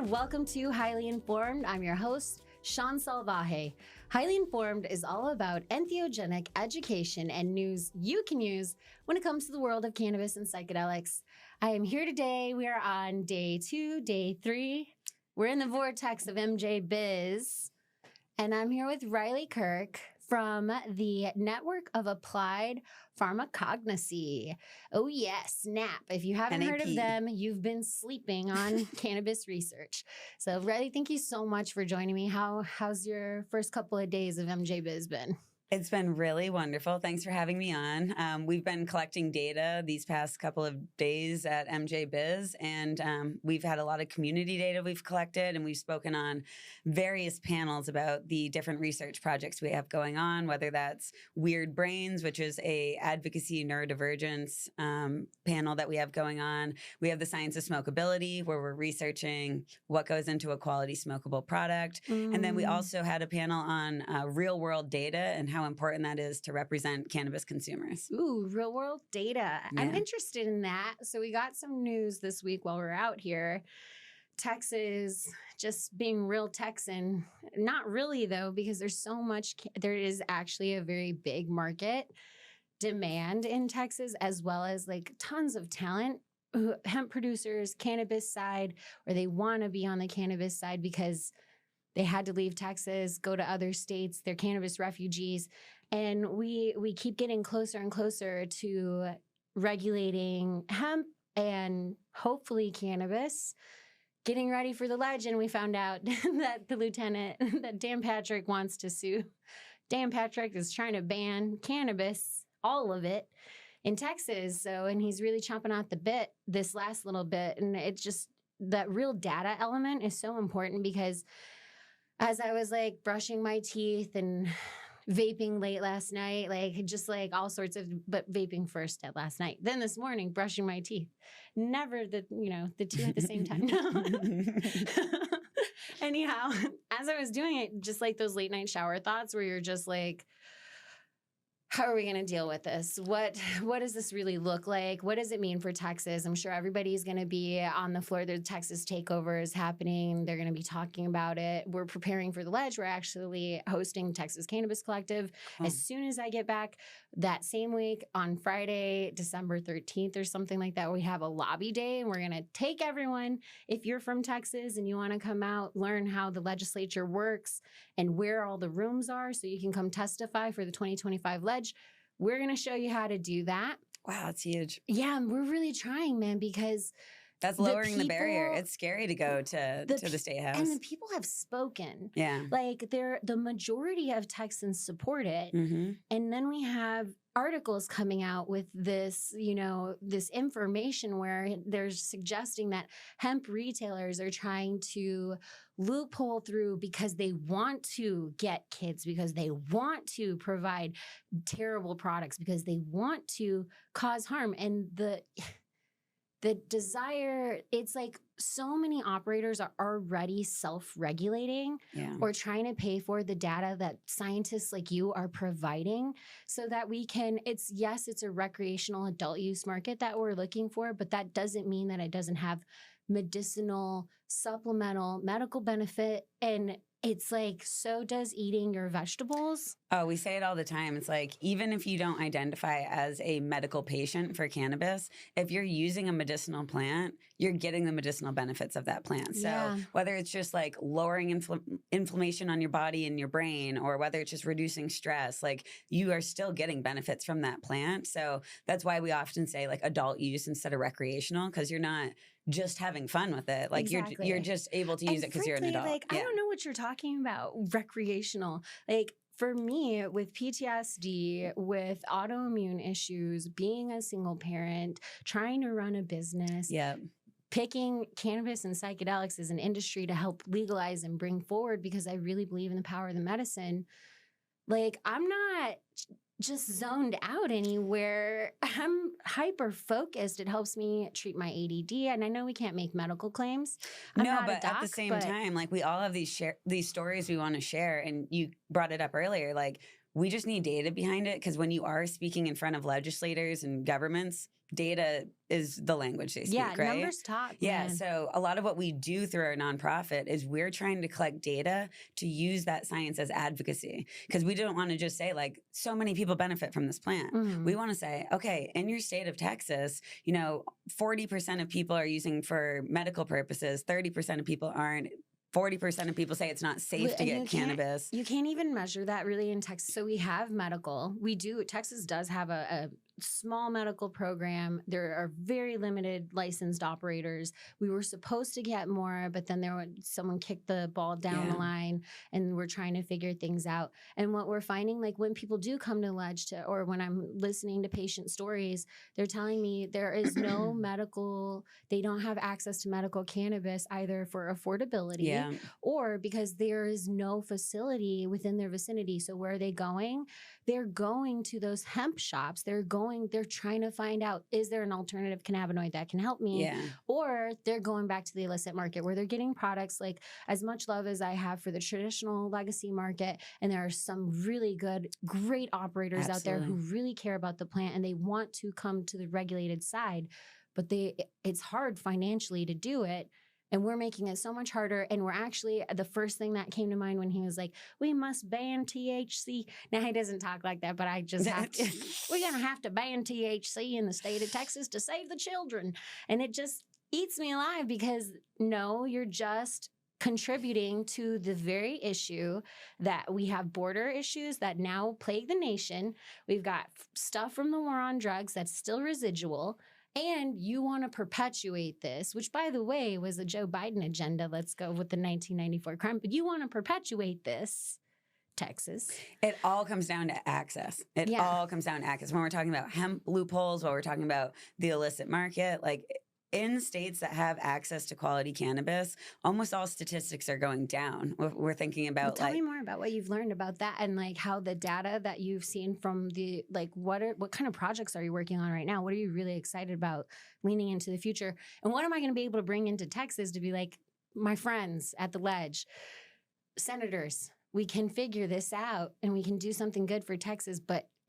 Welcome to Highly Informed. I'm your host, Shaun Salvaje. Highly Informed is all about entheogenic education and news you can use when it comes to the world of cannabis and psychedelics. I am here today. We are on day 2, day 3. We're in the vortex of MJ Biz, and I'm here with Riley Kirk from the Network of Applied Pharmacognosy. Oh yes, SNAP. If you haven't heard of them, you've been sleeping on cannabis research. So Riley, thank you so much for joining me. How's your first couple of days of MJ Biz been? It's been really wonderful. Thanks for having me on. We've been collecting data these past couple of days at MJ Biz, and we've had a lot of community data we've collected, and we've spoken on various panels about the different research projects we have going on, whether that's Weird Brains, which is a advocacy neurodivergence panel that we have going on. We have the Science of Smokeability, where we're researching what goes into a quality smokable product. And then we also had a panel on real-world data and how important that is to represent cannabis consumers. Ooh, real world data. Yeah. I'm interested in that. So we got some news this week while we're out here. Texas, just being real Texan. Not really, though, because there's so much. There is actually a very big market demand in Texas, as well as like tons of talent. Hemp producers, cannabis side, or they want to be on the cannabis side because they had to leave Texas, go to other states. They're cannabis refugees. And we keep getting closer and closer to regulating hemp and hopefully cannabis. Getting ready for the ledge, and we found out that the lieutenant, that Dan Patrick wants to sue. Dan Patrick is trying to ban cannabis, all of it, in Texas. And he's really chomping out the bit this last little bit. And it just, that real data element is so important because as I was like brushing my teeth and vaping late last night, like just like all sorts of, but vaping first at last night. Then this morning, brushing my teeth. Never the two at the same time. Anyhow, as I was doing it, just like those late night shower thoughts where you're just like, how are we going to deal with this? What does this really look like? What does it mean for Texas? I'm sure everybody's going to be on the floor. The Texas takeover is happening. They're going to be talking about it. We're preparing for the ledge. We're actually hosting Texas Cannabis Collective as soon as I get back that same week on Friday, December 13th or something like that. We have a lobby day, and we're going to take everyone. If you're from Texas and you want to come out, learn how the legislature works and where all the rooms are so you can come testify for the 2025 ledge. We're going to show you how to do that. Wow, that's huge. Yeah, we're really trying, man, because that's lowering the barrier. It's scary to go to the State House. And the people have spoken. Yeah. Like the majority of Texans support it. Mm-hmm. And then we have articles coming out with this, this information where they're suggesting that hemp retailers are trying to loophole through because they want to get kids, because they want to provide terrible products, because they want to cause harm. And the desire, it's like so many operators are already self-regulating or trying to pay for the data that scientists like you are providing so that we can, it's a recreational adult use market that we're looking for, but that doesn't mean that it doesn't have medicinal, supplemental, medical benefit. And it's like, so does eating your vegetables. Oh, we say it all the time. It's like, even if you don't identify as a medical patient for cannabis, if you're using a medicinal plant, you're getting the medicinal benefits of that plant. So whether it's just like lowering inflammation on your body and your brain, or whether it's just reducing stress, like you are still getting benefits from that plant. So that's why we often say like adult use instead of recreational, because you're not just having fun with it. Like you're just able to use it because you're an adult. Like, I don't know what you're talking about, recreational. Like, for me, with PTSD, with autoimmune issues, being a single parent, trying to run a business, picking cannabis and psychedelics as an industry to help legalize and bring forward, because I really believe in the power of the medicine. Like, I'm not just zoned out anywhere. I'm hyper focused. It helps me treat my ADD. And I know we can't make medical claims. I'm not but a doc, at the same time, like we all have these stories we want to share. And you brought it up earlier, like we just need data behind it, because when you are speaking in front of legislators and governments, data is the language they speak, right? Numbers talk. Yeah, man. so a lot of what we do through our nonprofit is we're trying to collect data to use that science as advocacy, because we don't want to just say like, so many people benefit from this plant. We want to say, okay, in your state of Texas, 40% of people are using for medical purposes, 30% of people aren't. 40% of people say it's not safe to get cannabis. You can't even measure that really in Texas. So we have medical. Texas does have a small medical program. There are very limited licensed operators. We were supposed to get more, but then someone kicked the ball down the line, and we're trying to figure things out. And what we're finding, like when people do come to Ledge or when I'm listening to patient stories, they're telling me there is no medical, they don't have access to medical cannabis either for affordability or because there is no facility within their vicinity. So where are they going? They're going to those hemp shops. They're trying to find out, is there an alternative cannabinoid that can help me? Yeah. Or they're going back to the illicit market where they're getting products like, as much love as I have for the traditional legacy market. And there are some really great operators out there who really care about the plant and they want to come to the regulated side, but it's hard financially to do it. And we're making it so much harder. And we're actually, the first thing that came to mind when he was like, we must ban THC. Now, he doesn't talk like that, but I just have to, we're going to have to ban THC in the state of Texas to save the children. And it just eats me alive because no, you're just contributing to the very issue that we have border issues that now plague the nation. We've got stuff from the war on drugs that's still residual. And you want to perpetuate this, which, by the way, was a Joe Biden agenda. Let's go with the 1994 crime. But you want to perpetuate this, Texas. It all comes down to access. It all comes down to access. When we're talking about hemp loopholes, when we're talking about the illicit market, like in states that have access to quality cannabis, almost all statistics are going down. We're thinking about tell me more about what you've learned about that and like how the data that you've seen from the like what kind of projects are you working on right now? What are you really excited about leaning into the future? And what am I going to be able to bring into Texas to be like my friends at the Ledge, senators? We can figure this out and we can do something good for Texas,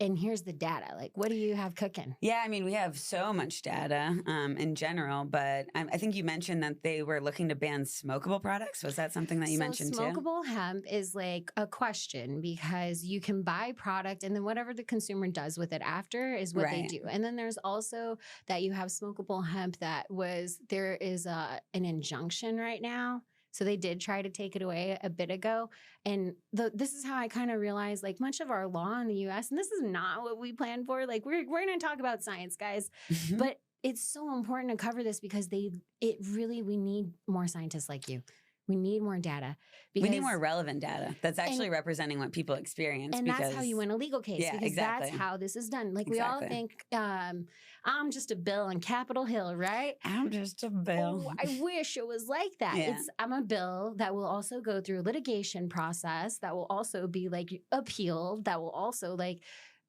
and here's the data. Like, what do you have cooking? Yeah, I mean, we have so much data in general, but I think you mentioned that they were looking to ban smokeable products. Was that something that you mentioned too? Smokeable hemp is like a question because you can buy product and then whatever the consumer does with it after is what they do. And then there's also that you have smokeable hemp there is an injunction right now. So they did try to take it away a bit ago. And this is how I kind of realized, like, much of our law in the U.S., and this is not what we planned for. Like, we're going to talk about science, guys. But it's so important to cover this because we need more scientists like you. We need more data. We need more relevant data that's actually representing what people experience. And that's how you win a legal case. Yeah, because exactly. That's how this is done. Like we all think, I'm just a bill on Capitol Hill, right? I'm just a bill. Oh, I wish it was like that. Yeah. I'm a bill that will also go through a litigation process, that will also be like appealed, that will also like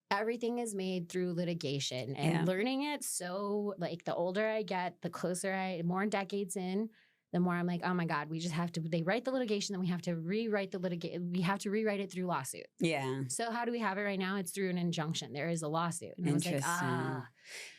everything is made through litigation and learning it. So like the older I get, the closer more decades in, the more I'm like, oh my God, they write the litigation, then we have to rewrite we have to rewrite it through lawsuit. Yeah. So how do we have it right now? It's through an injunction. There is a lawsuit. And I was like,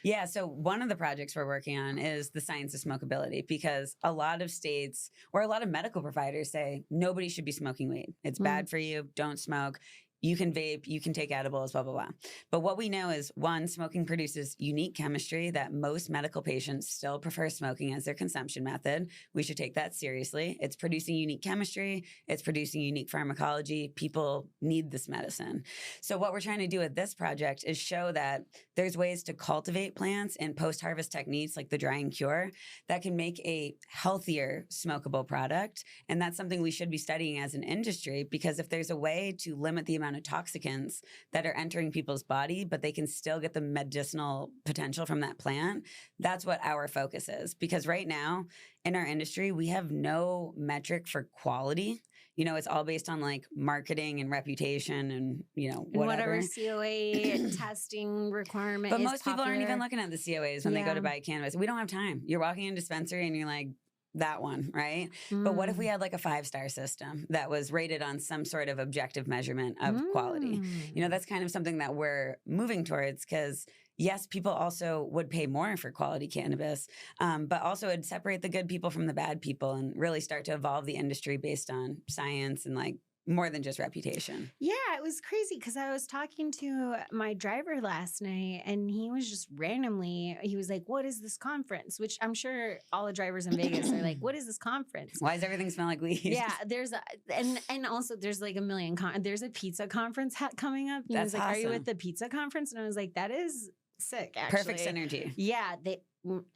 Yeah, so one of the projects we're working on is the science of smokeability, because a lot of states or a lot of medical providers say nobody should be smoking weed. It's bad for you. Don't smoke. You can vape, you can take edibles, blah, blah, blah. But what we know is, one, smoking produces unique chemistry that most medical patients still prefer smoking as their consumption method. We should take that seriously. It's producing unique chemistry. It's producing unique pharmacology. People need this medicine. So what we're trying to do with this project is show that there's ways to cultivate plants and post-harvest techniques like the dry and cure that can make a healthier smokable product. And that's something we should be studying as an industry, because if there's a way to limit the amount of toxicants that are entering people's body, but they can still get the medicinal potential from that plant, that's what our focus is. Because right now in our industry, we have no metric for quality. It's all based on like marketing and reputation and, whatever COA testing requirement But is most people aren't popular. even looking at the COAs when they go to buy cannabis. We don't have time. You're walking in a dispensary and you're like, that one, right? But what if we had like a 5-star system that was rated on some sort of objective measurement of quality? You know, that's kind of something that we're moving towards, because yes, people also would pay more for quality cannabis, but also it'd separate the good people from the bad people and really start to evolve the industry based on science and like more than just reputation. Yeah, it was crazy because I was talking to my driver last night and he was just randomly, he was like, what is this conference? Which I'm sure all the drivers in Vegas are like, what is this conference? Why does everything smell like weed? Yeah, there's and also there's like a million, there's a pizza conference coming up. He was like, awesome. Are you at the pizza conference? And I was like, that is sick, actually. Perfect synergy. Yeah,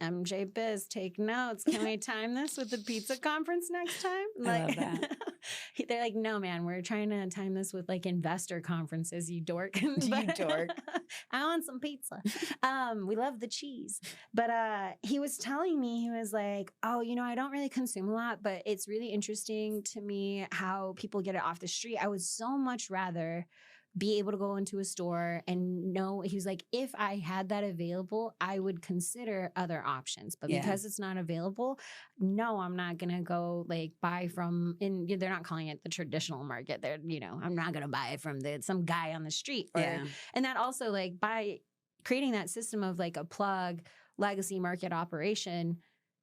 MJ Biz, take notes. Can we time this with the pizza conference next time? I love that. They're like, no, man, we're trying to time this with like investor conferences, you dork. You dork. I want some pizza. We love the cheese. But he was telling me, he was like, oh, you know, I don't really consume a lot, but it's really interesting to me how people get it off the street. I would so much rather be able to go into a store and know, he was like, if I had that available, I would consider other options. But because it's not available, no, I'm not going to go like buy from, and they're not calling it the traditional market. They're, you know, I'm not going to buy it from some guy on the street. And that also, like, by creating that system of like a plug legacy market operation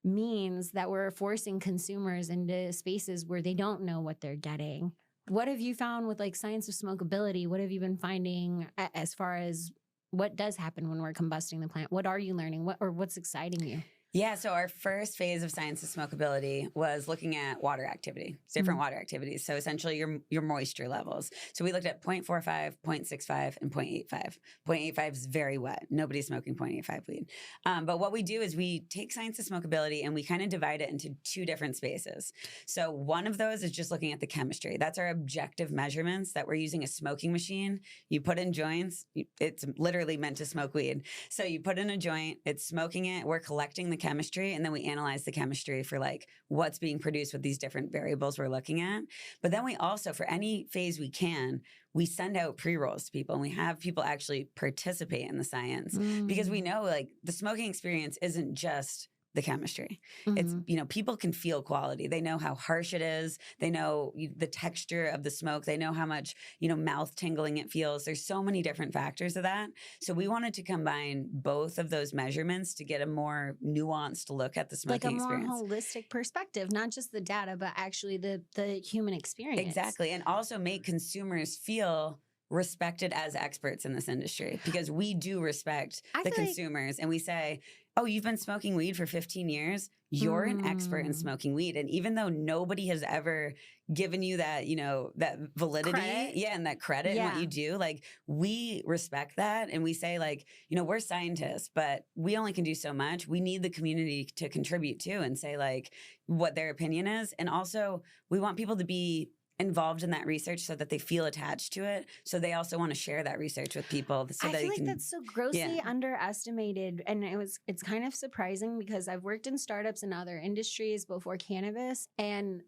means that we're forcing consumers into spaces where they don't know what they're getting. What have you found with like science of smokeability? What have you been finding as far as what does happen when we're combusting the plant? What are you learning? What's exciting you? Yeah, so our first phase of science of smokeability was looking at water activity, different water activities. So essentially your moisture levels. So we looked at 0.45, 0.65, and 0.85. 0.85 is very wet. Nobody's smoking 0.85 weed. But what we do is we take science of smokeability and we kind of divide it into 2 different spaces. So one of those is just looking at the chemistry. That's our objective measurements that we're using a smoking machine. You put in joints. It's literally meant to smoke weed. So you put in a joint, it's smoking it. We're collecting the chemistry, and then we analyze the chemistry for like what's being produced with these different variables we're looking at. But then we also, for any phase we send out pre-rolls to people, and we have people actually participate in the science because we know like the smoking experience isn't just the chemistry. It's, you know, people can feel quality. They know how harsh it is. They know the texture of the smoke. They know how much, you know, mouth tingling it feels. There's so many different factors of that. So we wanted to combine both of those measurements to get a more nuanced look at the smoking experience. Like a more holistic perspective, not just the data, but actually the human experience. Exactly. And also make consumers feel respected as experts in this industry, because we do respect the consumers, and we say, oh, you've been smoking weed for 15 years. You're an expert in smoking weed. And even though nobody has ever given you that, you know, that validity, and that credit in what you do, like, we respect that. And we say, like, you know, we're scientists, but we only can do so much. We need the community to contribute too and say like what their opinion is. And also we want people to be involved in that research so that they feel attached to it. So they also want to share that research with people. So I feel like that's so grossly underestimated. And it's kind of surprising because I've worked in startups and other industries before cannabis. And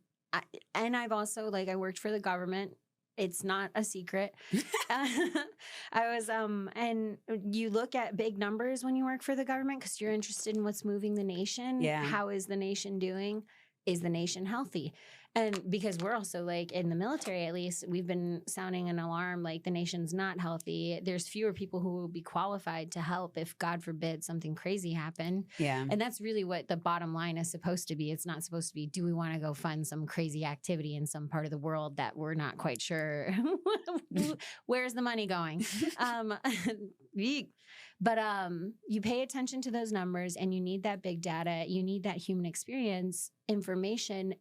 I've also, like, I worked for the government. It's not a secret. I was, and you look at big numbers when you work for the government because you're interested in what's moving the nation. Yeah. How is the nation doing? Is the nation healthy? And because we're also, like, in the military, at least, we've been sounding an alarm, like the nation's not healthy. There's fewer people who will be qualified to help if, God forbid, something crazy happened. Yeah. And that's really what the bottom line is supposed to be. It's not supposed to be, do we want to go fund some crazy activity in some part of the world that we're not quite sure where's the money going? But you pay attention to those numbers, and you need that big data. You need that human experience information,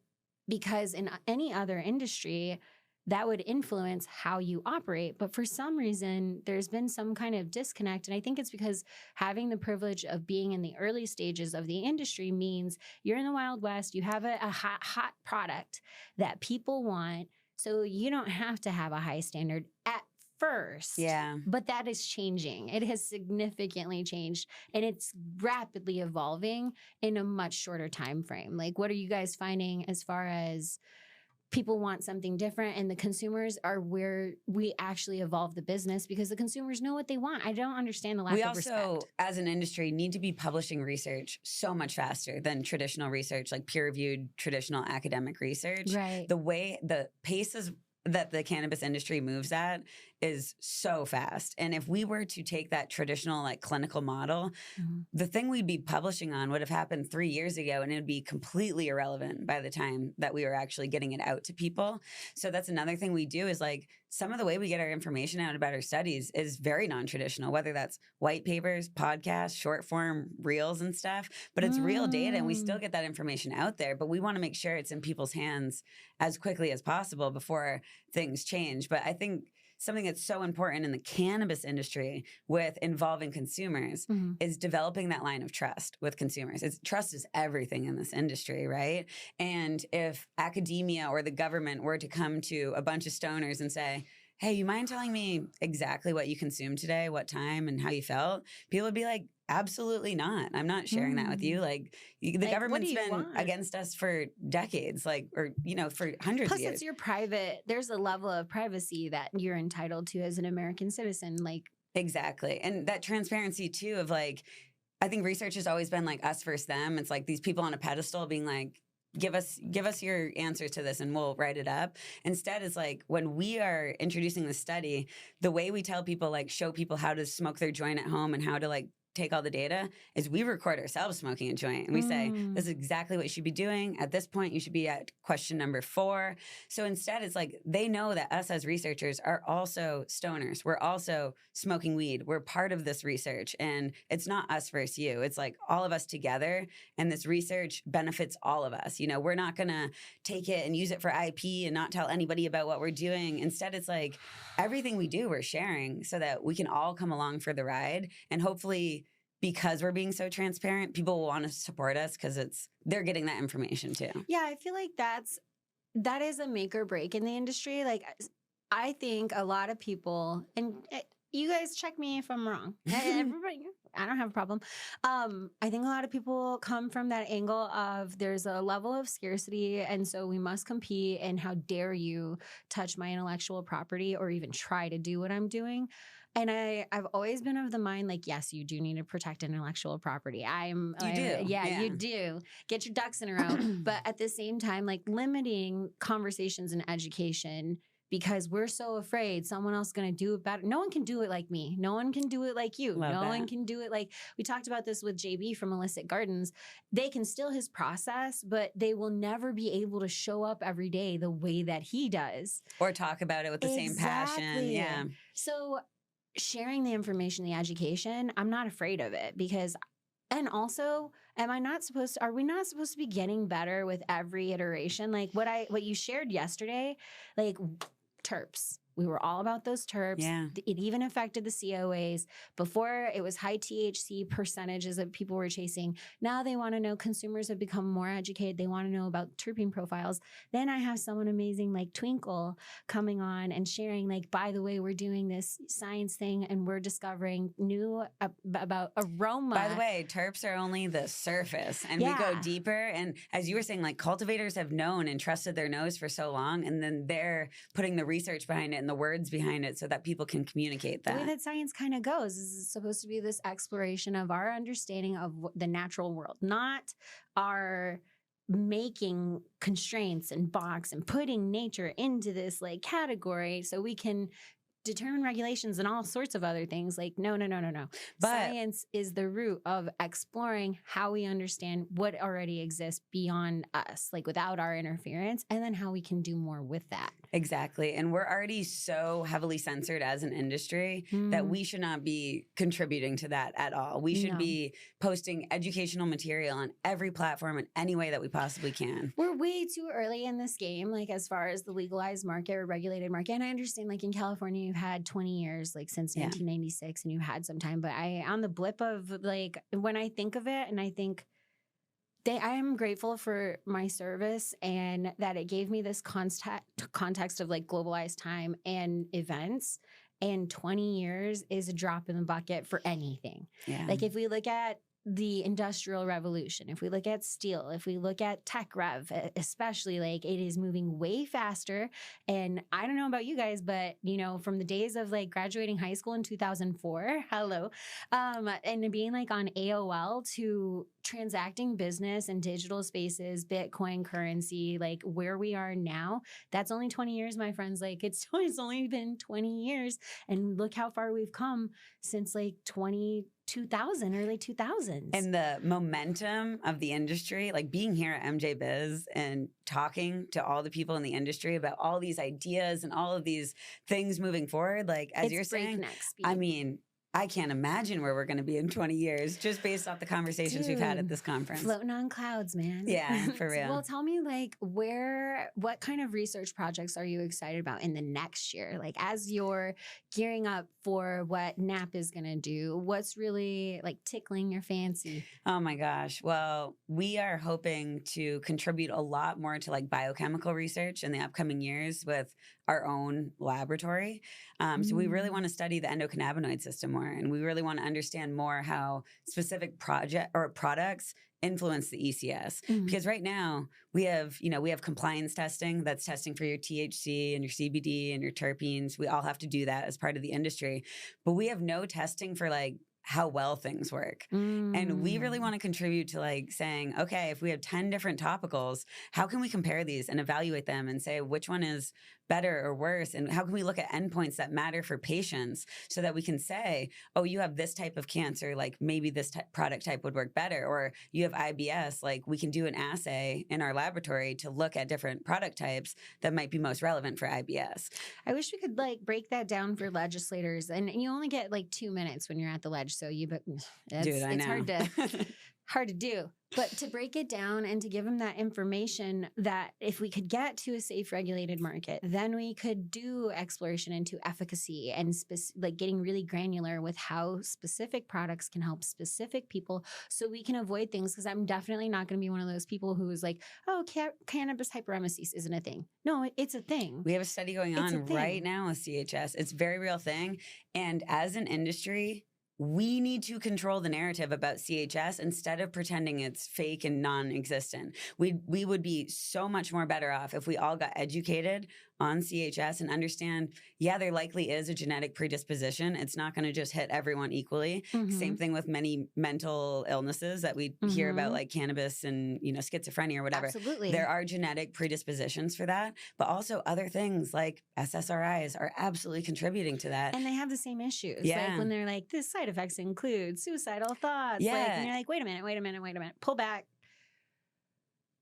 because in any other industry, that would influence how you operate. But for some reason, there's been some kind of disconnect. And I think it's because having the privilege of being in the early stages of the industry means you're in the Wild West, you have a hot product that people want. So you don't have to have a high standard at first. Yeah. But that is changing. It has significantly changed, and it's rapidly evolving in a much shorter time frame. Like, what are you guys finding as far as people want something different, and the consumers are where we actually evolve the business because the consumers know what they want. I don't understand the lack of respect. We also, as an industry, need to be publishing research so much faster than traditional research, like peer-reviewed traditional academic research. Right. The pace that the cannabis industry moves at is so fast. And if we were to take that traditional like clinical model, the thing we'd be publishing on would have happened 3 years ago, and it would be completely irrelevant by the time that we were actually getting it out to people. So that's another thing we do is like some of the way we get our information out about our studies is very non-traditional, whether that's white papers, podcasts, short form reels and stuff, but it's real data and we still get that information out there, but we want to make sure it's in people's hands as quickly as possible before things change. But I think something that's so important in the cannabis industry with involving consumers is developing that line of trust with consumers. Trust is everything in this industry, right? And if academia or the government were to come to a bunch of stoners and say, hey, you mind telling me exactly what you consumed today, what time, and how you felt? People would be like, absolutely not. I'm not sharing that with you. Like the government's been against us for decades, like, or, you know, for hundreds of years. Plus it's your private, there's a level of privacy that you're entitled to as an American citizen. Like, exactly. And that transparency too of like, I think research has always been like us versus them. It's like these people on a pedestal being like, give us your answers to this and we'll write it up. Instead, it's like when we are introducing the study, the way we tell people, like show people how to smoke their joint at home and how to like take all the data is we record ourselves smoking a joint and we say, this is exactly what you should be doing. At this point, you should be at question number 4. So instead, it's like they know that us as researchers are also stoners. We're also smoking weed. We're part of this research. And it's not us versus you. It's like all of us together. And this research benefits all of us. You know, we're not going to take it and use it for IP and not tell anybody about what we're doing. Instead, it's like everything we do, we're sharing so that we can all come along for the ride. And hopefully, because we're being so transparent, people will want to support us because they're getting that information too. Yeah, I feel like that is a make or break in the industry. Like, I think a lot of people, and you guys check me if I'm wrong. Everybody, I don't have a problem. I think a lot of people come from that angle of there's a level of scarcity, and so we must compete. And how dare you touch my intellectual property or even try to do what I'm doing? And I've always been of the mind, like, yes, you do need to protect intellectual property. You do. Get your ducks in a row. But at the same time, like limiting conversations and education because we're so afraid someone else is going to do it better. No one can do it like me. No one can do it like you. No one can do it like, we talked about this with JB from Illicit Gardens. They can steal his process, but they will never be able to show up every day the way that he does. Or talk about it with the same passion. Yeah. So sharing the information, the education, I'm not afraid of it because, and also, are we not supposed to be getting better with every iteration? Like what you shared yesterday, like terps. We were all about those terps. Yeah. It even affected the COAs. Before, it was high THC percentages that people were chasing. Now they want to know, consumers have become more educated. They want to know about terpene profiles. Then I have someone amazing like Twinkle coming on and sharing, like, by the way, we're doing this science thing and we're discovering new about aroma. By the way, terps are only the surface and we go deeper. And as you were saying, like cultivators have known and trusted their nose for so long, and then they're putting the research behind it and the words behind it so that people can communicate that. The way that science kind of goes is supposed to be this exploration of our understanding of the natural world, not our making constraints and box and putting nature into this like category so we can determine regulations and all sorts of other things. Like, no. But science is the root of exploring how we understand what already exists beyond us, like without our interference, and then how we can do more with that. Exactly. And we're already so heavily censored as an industry that we should not be contributing to that at all. We should be posting educational material on every platform in any way that we possibly can. We're way too early in this game, like as far as the legalized market or regulated market. And I understand, like in California, you've had 20 years, like since 1996, and you've had some time. But on the blip of like, when I think of it, and I think I am grateful for my service and that it gave me this context of like globalized time and events. And 20 years is a drop in the bucket for anything. Yeah. Like if we look at the industrial revolution, if we look at steel, if we look at tech rev, especially, like, it is moving way faster. And I don't know about you guys, but from the days of like graduating high school in 2004, and being like on AOL to transacting business and digital spaces, Bitcoin currency, like where we are now, that's only 20 years, my friends. Like it's only been 20 years. And look how far we've come since like 2000, early 2000s. And the momentum of the industry, like being here at MJ Biz and talking to all the people in the industry about all these ideas and all of these things moving forward, like as you're saying, I mean, I can't imagine where we're going to be in 20 years just based off the conversations we've had at this conference. Floating on clouds, man. Yeah, for real. Well, tell me, like, what kind of research projects are you excited about in the next year? Like, as you're gearing up for what NAP is going to do, what's really like tickling your fancy? Oh my gosh. Well, we are hoping to contribute a lot more to like biochemical research in the upcoming years with our own laboratory. So we really want to study the endocannabinoid system more, and we really want to understand more how specific products influence the ECS. Because right now we have compliance testing that's testing for your THC and your CBD and your terpenes. We all have to do that as part of the industry, but we have no testing for like how well things work. And we really want to contribute to like saying, okay, if we have 10 different topicals, how can we compare these and evaluate them and say which one is better or worse? And how can we look at endpoints that matter for patients so that we can say, oh, you have this type of cancer, like maybe this product type would work better, or you have IBS, like we can do an assay in our laboratory to look at different product types that might be most relevant for IBS. I wish we could like break that down for legislators, and you only get like 2 minutes when you're at the ledge. So it's hard to do. But to break it down and to give them that information, that if we could get to a safe regulated market, then we could do exploration into efficacy and like getting really granular with how specific products can help specific people so we can avoid things. Because I'm definitely not going to be one of those people who is like, oh, cannabis hyperemesis isn't a thing. No, it's a thing. We have a study going on right now with CHS. It's a very real thing. And as an industry, we need to control the narrative about CHS instead of pretending it's fake and non-existent. We would be so much more better off if we all got educated on CHS and understand, yeah, there likely is a genetic predisposition. It's not going to just hit everyone equally. Same thing with many mental illnesses that we hear about, like cannabis and, schizophrenia or whatever. Absolutely. There are genetic predispositions for that, but also other things like SSRIs are absolutely contributing to that. And they have the same issues. Yeah. Like when they're like, this side effects include suicidal thoughts. Yeah. Like, and you're like, wait a minute, pull back.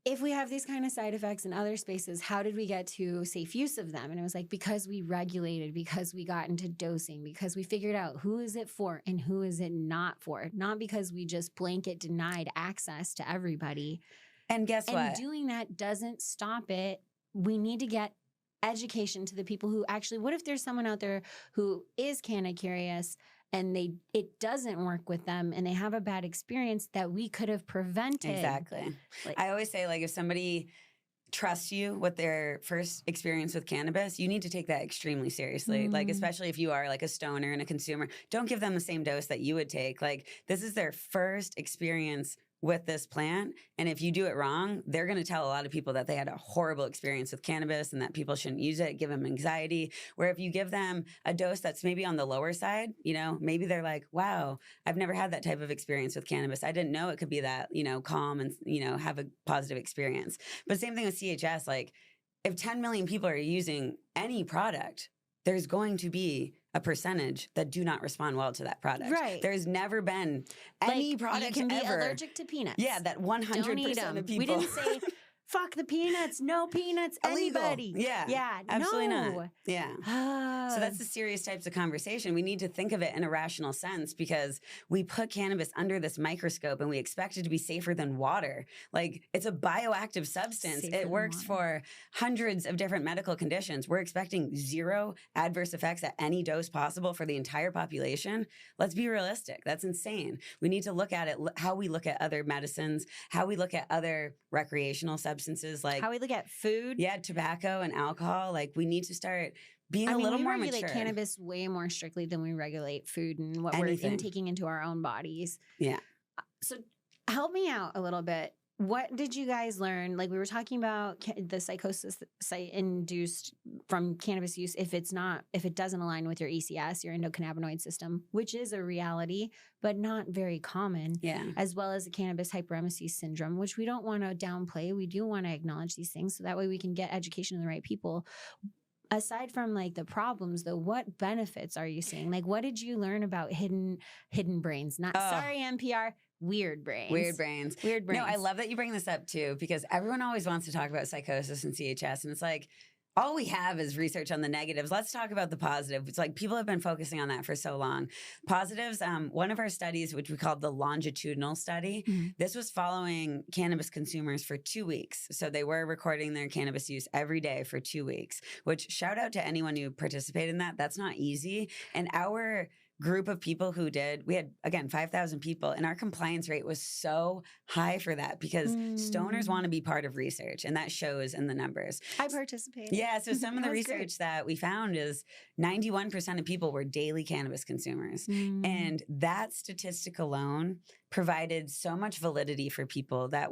If we have these kind of side effects in other spaces, how did we get to safe use of them? And it was like, because we regulated, because we got into dosing, because we figured out who is it for and who is it not for, not because we just blanket denied access to everybody. And guess what? And doing that doesn't stop it. We need to get education to the people who actually, what if there's someone out there who is canna curious and it doesn't work with them and they have a bad experience that we could have prevented. Exactly. I always say, like, if somebody trusts you with their first experience with cannabis, you need to take that extremely seriously. Like, especially if you are like a stoner and a consumer, don't give them the same dose that you would take. Like, this is their first experience with this plant. And if you do it wrong, they're going to tell a lot of people that they had a horrible experience with cannabis and that people shouldn't use it, give them anxiety. Where if you give them a dose that's maybe on the lower side, maybe they're like, wow, I've never had that type of experience with cannabis. I didn't know it could be that, calm and, have a positive experience. But same thing with CHS. Like, if 10 million people are using any product, there's going to be a percentage that do not respond well to that product. Right. There's never been any product you can ever. be allergic to peanuts. Yeah, that 100% of people. We didn't say, fuck the peanuts, no peanuts, illegal. Anybody. Yeah, absolutely not. Yeah. So that's the serious types of conversation. We need to think of it in a rational sense because we put cannabis under this microscope and we expect it to be safer than water. Like, it's a bioactive substance. It works for hundreds of different medical conditions. We're expecting 0 adverse effects at any dose possible for the entire population. Let's be realistic. That's insane. We need to look at it, how we look at other medicines, how we look at other recreational substances, like how we look at food. Yeah, tobacco and alcohol. Like, we need to start being a little more mature. We regulate cannabis way more strictly than we regulate food and what we're intaking into our own bodies. Yeah. So help me out a little bit. What did you guys learn? Like we were talking about the psychosis induced from cannabis use if it doesn't align with your ECS, your endocannabinoid system, which is a reality, but not very common. Yeah. As well as the cannabis hyperemesis syndrome, which we don't want to downplay. We do want to acknowledge these things so that way we can get education to the right people. Aside from like the problems though, what benefits are you seeing? Like what did you learn about hidden brains? Sorry, NPR. Weird brains. Weird brains. Weird brains. No, I love that you bring this up too, because everyone always wants to talk about psychosis and CHS. And it's like, all we have is research on the negatives. Let's talk about the positive. It's like people have been focusing on that for so long. Positives, one of our studies, which we called the Longitudinal study, this was following cannabis consumers for 2 weeks. So they were recording their cannabis use every day for 2 weeks, which shout out to anyone who participated in that. That's not easy. And our group of people who did, we had, again, 5,000 people, and our compliance rate was so high for that because stoners want to be part of research, and that shows in the numbers. I participated. Yeah, so some of the research that we found is 91% of people were daily cannabis consumers. And that statistic alone provided so much validity for people that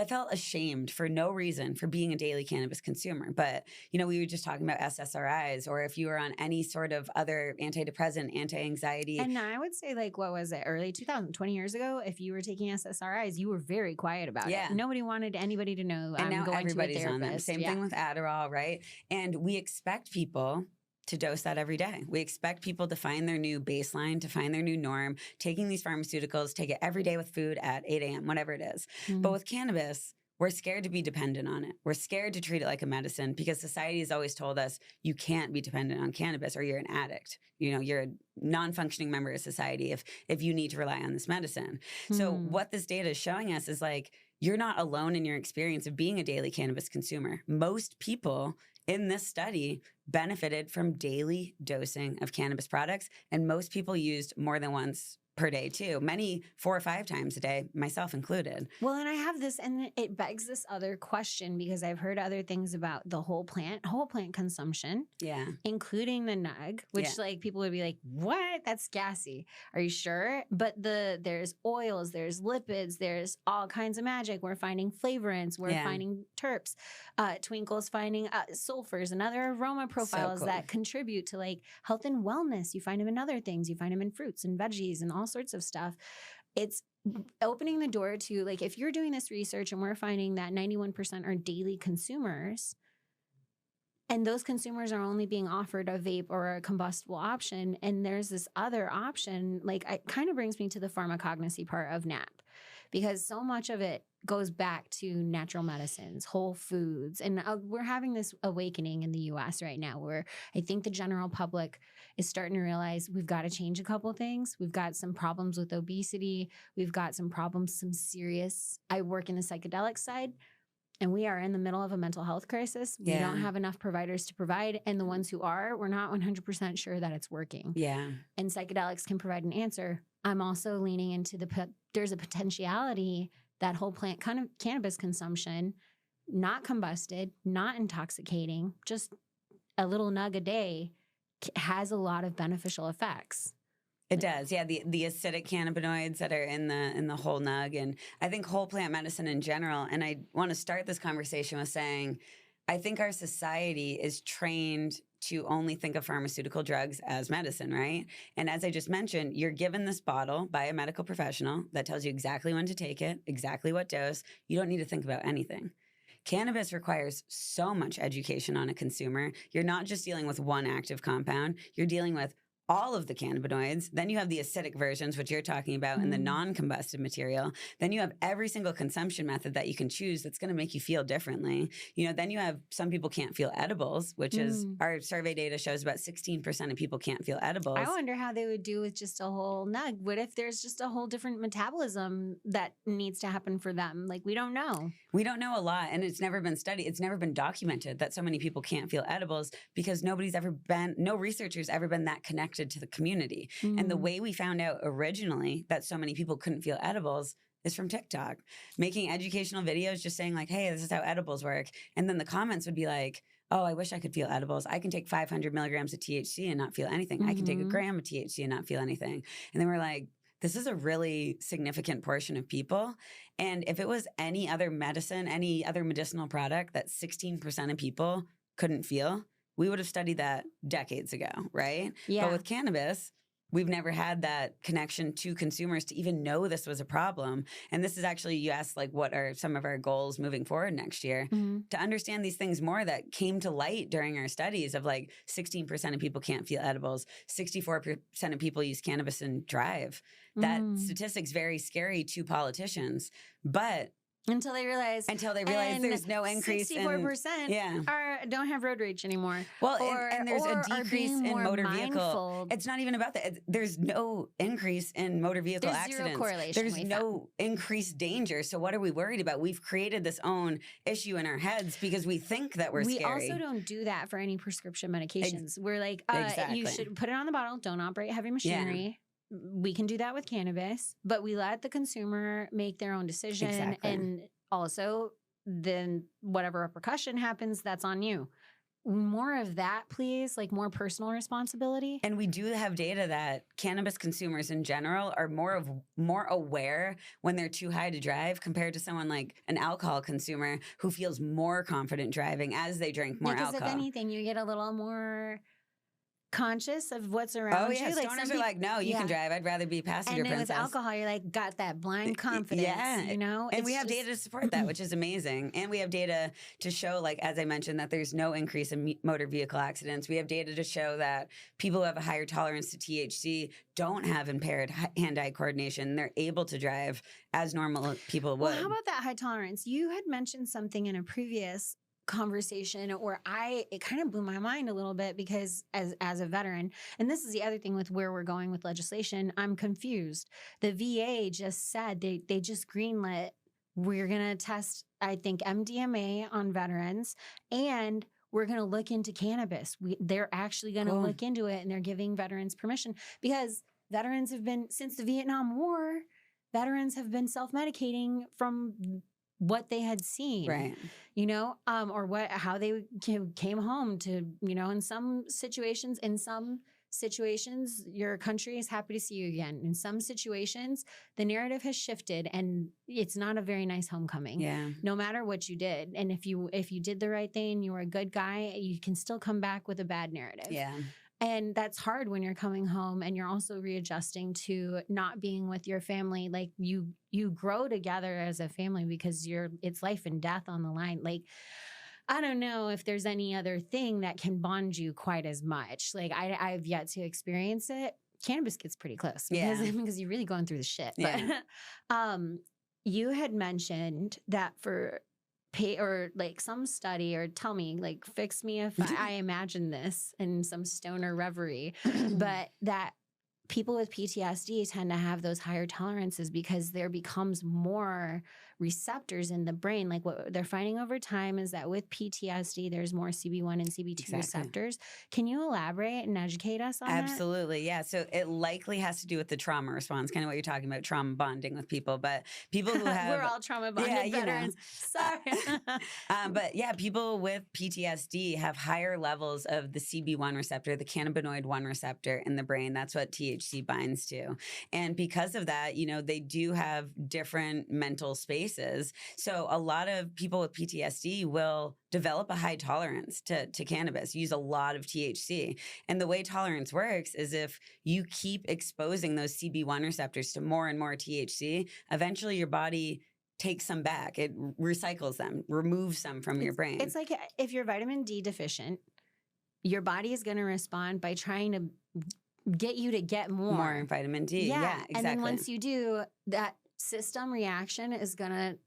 felt ashamed for no reason for being a daily cannabis consumer. But, you know, we were just talking about SSRIs, or if you were on any sort of other antidepressant, anti-anxiety. And I would say, like, what was it, early 2020 years ago, if you were taking SSRIs, you were very quiet about it. Nobody wanted anybody to know. And now everybody's on them. Same thing with Adderall, right? And we expect people to dose that every day. We expect people to find their new baseline, to find their new norm, taking these pharmaceuticals, take it every day with food at 8 a.m., whatever it is. But with cannabis, we're scared to be dependent on it. We're scared to treat it like a medicine because society has always told us you can't be dependent on cannabis or you're an addict. You know, you're a non-functioning member of society if you need to rely on this medicine. So what this data is showing us is like, you're not alone in your experience of being a daily cannabis consumer. Most people in this study benefited from daily dosing of cannabis products, and most people used more than once per day too. Many 4 or 5 times a day, myself included. Well, and I have this, and it begs this other question because I've heard other things about the whole plant consumption. Yeah. Including the nug, which like people would be like, what? That's gassy. Are you sure? But there's oils, there's lipids, there's all kinds of magic. We're finding flavorants, we're finding terps, Twinkle's finding sulfurs and other aroma profiles that contribute to like health and wellness. You find them in other things. You find them in fruits and veggies and all sorts of stuff. It's opening the door to like, if you're doing this research and we're finding that 91% are daily consumers, and those consumers are only being offered a vape or a combustible option, and there's this other option, like it kind of brings me to the pharmacognosy part of NAP, because so much of it goes back to natural medicines, whole foods. And we're having this awakening in the US right now where I think the general public is starting to realize we've got to change a couple of things. We've got some problems with obesity. We've got some problems, some serious. I work in the psychedelic side, and we are in the middle of a mental health crisis. We don't have enough providers to provide. And the ones who are, we're not 100% sure that it's working. Yeah. And psychedelics can provide an answer. I'm also leaning into there's a potentiality that whole plant kind of cannabis consumption, not combusted, not intoxicating, just a little nug a day, has a lot of beneficial effects. It does, yeah. The acidic cannabinoids that are in the whole nug, and I think whole plant medicine in general. And I want to start this conversation with saying, I think our society is trained to only think of pharmaceutical drugs as medicine, right? And as I just mentioned, you're given this bottle by a medical professional that tells you exactly when to take it, exactly what dose. You don't need to think about anything. Cannabis requires so much education on a consumer. You're not just dealing with one active compound. You're dealing with all of the cannabinoids. Then you have the acidic versions, which you're talking about, and the non-combustive material. Then you have every single consumption method that you can choose that's going to make you feel differently. You know, then you have some people can't feel edibles, which is our survey data shows about 16% of people can't feel edibles. I wonder how they would do with just a whole nug. What if there's just a whole different metabolism that needs to happen for them? Like, we don't know. We don't know a lot, and it's never been studied. It's never been documented that so many people can't feel edibles because no researcher's ever been that connected to the community. And the way we found out originally that so many people couldn't feel edibles is from TikTok, making educational videos just saying like, hey, this is how edibles work. And then the comments would be like, oh, I wish I could feel edibles. I can take 500 milligrams of THC and not feel anything. I can take a gram of THC and not feel anything. And then we're like, this is a really significant portion of people. And if it was any other medicine, any other medicinal product that 16% of people couldn't feel, we would have studied that decades ago, right? Yeah. But with cannabis, we've never had that connection to consumers to even know this was a problem. And this is actually, you asked, like, what are some of our goals moving forward next year? To understand these things more that came to light during our studies of like 16% of people can't feel edibles, 64% of people use cannabis and drive. That statistic's very scary to politicians, but until they realize there's no increase 64% don't have road rage anymore. Well, and there's a decrease in motor vehicle. It's not even about that. There's no increase in motor vehicle accidents. Zero correlation. There's no increased danger. So what are we worried about? We've created this own issue in our heads because we think that we're scary. We also don't do that for any prescription medications. We're like, you should put it on the bottle. Don't operate heavy machinery. Yeah. We can do that with cannabis, but we let the consumer make their own decision. And also then whatever repercussion happens, that's on you. More of that, please, like more personal responsibility. And we do have data that cannabis consumers in general are more aware when they're too high to drive compared to someone like an alcohol consumer who feels more confident driving as they drink more alcohol. Because if anything, you get a little more conscious of what's around you. Stoners are like, no, you can drive. I'd rather be passenger princess. And with alcohol, you're like, got that blind confidence, you know? And we have data to support that, which is amazing. And we have data to show, like, as I mentioned, that there's no increase in motor vehicle accidents. We have data to show that people who have a higher tolerance to THC don't have impaired hand-eye coordination. They're able to drive as normal people would. Well, how about that high tolerance? You had mentioned something in a previous conversation or it kind of blew my mind a little bit because as a veteran, and this is the other thing with where we're going with legislation, I'm confused. The VA just said they just greenlit, we're going to test, I think, MDMA on veterans, and we're going to look into cannabis. They're actually going to look into it, and they're giving veterans permission because veterans have been, since the Vietnam War, veterans have been self-medicating from what they had seen, right? You know, or how they came home to, you know, in some situations, your country is happy to see you again. In some situations, the narrative has shifted, and it's not a very nice homecoming. Yeah. No matter what you did, and if you did the right thing, you were a good guy, you can still come back with a bad narrative. Yeah. And that's hard when you're coming home and you're also readjusting to not being with your family. Like you grow together as a family because it's life and death on the line. Like, I don't know if there's any other thing that can bond you quite as much. Like I've yet to experience it. Cannabis gets pretty close because you're really going through the shit. Yeah. But you had mentioned that for or like some study, or tell me, like, fix me if I imagine this in some stoner reverie, but that people with PTSD tend to have those higher tolerances because there becomes more receptors in the brain. Like what they're finding over time is that with PTSD, there's more CB1 and CB2 receptors. Can you elaborate and educate us on that? Absolutely. Yeah. So it likely has to do with the trauma response, kind of what you're talking about, trauma bonding with people. But people who have... We're all trauma bonded veterans. Sorry. But yeah, people with PTSD have higher levels of the CB1 receptor, the cannabinoid 1 receptor in the brain. That's what THC binds to. And because of that, you know, they do have different mental spaces. So a lot of people with PTSD will develop a high tolerance to cannabis, use a lot of THC. And the way tolerance works is if you keep exposing those CB1 receptors to more and more THC, eventually your body takes some back. It recycles them, removes them from your brain. It's like if you're vitamin D deficient, your body is going to respond by trying to get you to get more vitamin D. Yeah, exactly. And then once you do, that system reaction is going to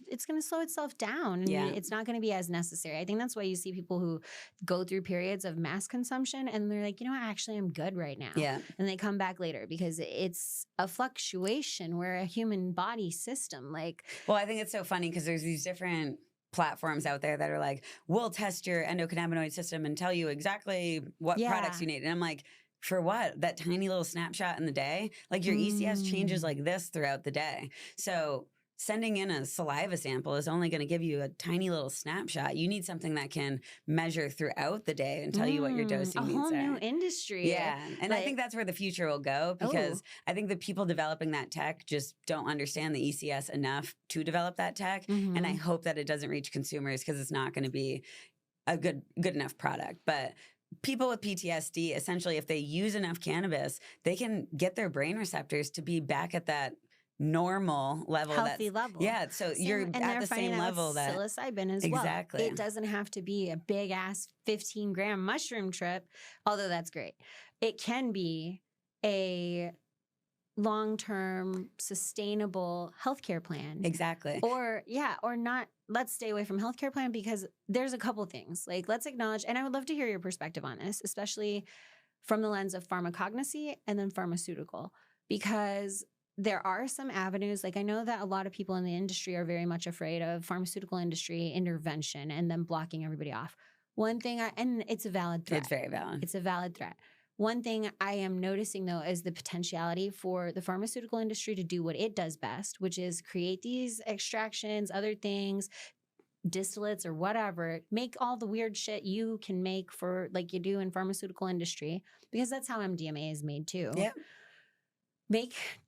it's going to slow itself down. And it's not going to be as necessary. I think that's why you see people who go through periods of mass consumption and they're like, you know what, actually I'm good right now. Yeah. And they come back later because it's a fluctuation. We're a human body system. Like, well, I think it's so funny because there's these different platforms out there that are like, we'll test your endocannabinoid system and tell you exactly what products you need. And I'm like, for what? That tiny little snapshot in the day? Like your ECS changes like this throughout the day. So sending in a saliva sample is only going to give you a tiny little snapshot. You need something that can measure throughout the day and tell you what your dosing needs are. A whole new industry. Yeah. And I think that's where the future will go, because I think the people developing that tech just don't understand the ECS enough to develop that tech. And I hope that it doesn't reach consumers, because it's not going to be a good enough product. But people with PTSD, essentially, if they use enough cannabis, they can get their brain receptors to be back at that normal level, healthy level. Yeah, so you're at the same level that psilocybin as exactly. Well. It doesn't have to be a big ass 15-gram mushroom trip, although that's great. It can be a long-term sustainable healthcare plan. Exactly. Or not. Let's stay away from healthcare plan, because there's a couple things. Like, let's acknowledge, and I would love to hear your perspective on this, especially from the lens of pharmacognosy and then pharmaceutical, because there are some avenues. Like, I know that a lot of people in the industry are very much afraid of pharmaceutical industry intervention and then blocking everybody off. One thing, and it's a valid threat. It's very valid. It's a valid threat. One thing I am noticing, though, is the potentiality for the pharmaceutical industry to do what it does best, which is create these extractions, other things, distillates or whatever, make all the weird shit you can make for, like you do in pharmaceutical industry, because that's how MDMA is made too. Yeah.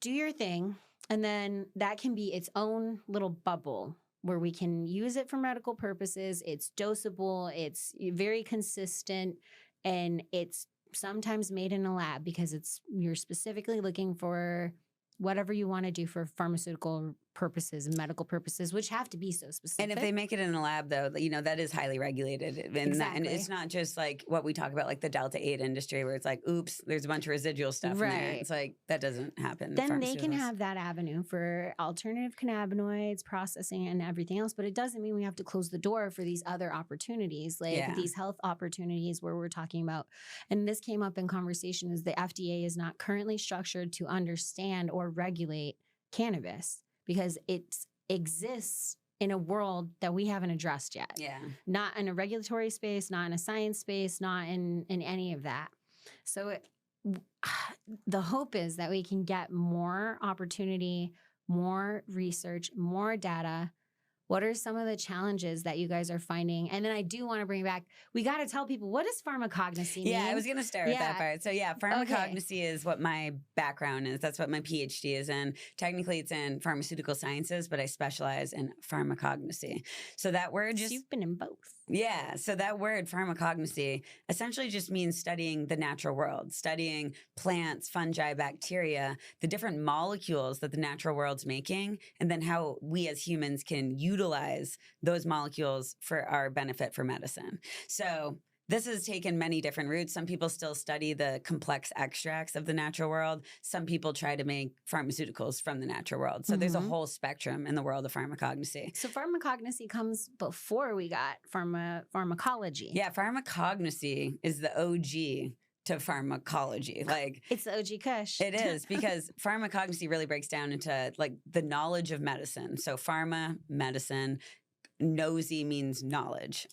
Do your thing, and then that can be its own little bubble where we can use it for medical purposes. It's dosable, it's very consistent, and it's sometimes made in a lab, because you're specifically looking for whatever you want to do for pharmaceutical purposes and medical purposes, which have to be so specific. And if they make it in a lab, though, that is highly regulated. And, exactly. And it's not just like what we talk about, like the Delta-8 industry, where it's like, oops, there's a bunch of residual stuff in there. It's like, that doesn't happen. Then they can have that avenue for alternative cannabinoids, processing, and everything else. But it doesn't mean we have to close the door for these other opportunities, like these health opportunities where we're talking about. And this came up in conversation, is the FDA is not currently structured to understand or regulate cannabis, because it exists in a world that we haven't addressed yet. Yeah. Not in a regulatory space, not in a science space, not in any of that. So the hope is that we can get more opportunity, more research, more data. What are some of the challenges that you guys are finding? And then I do want to bring back, we got to tell people, what does pharmacognosy mean? Yeah, I was going to start with that part. So pharmacognosy is what my background is. That's what my PhD is in. Technically, it's in pharmaceutical sciences, but I specialize in pharmacognosy. So that word just... You've been in both. Yeah. So that word pharmacognosy essentially just means studying the natural world, studying plants, fungi, bacteria, the different molecules that the natural world's making, and then how we as humans can utilize those molecules for our benefit for medicine. So this has taken many different routes. Some people still study the complex extracts of the natural world. Some people try to make pharmaceuticals from the natural world. So there's a whole spectrum in the world of pharmacognosy. So pharmacognosy comes before we got pharmacology. Yeah, pharmacognosy is the OG to pharmacology. Like, it's the OG Kush. It is, because pharmacognosy really breaks down into like the knowledge of medicine. So pharma, medicine, nosy means knowledge.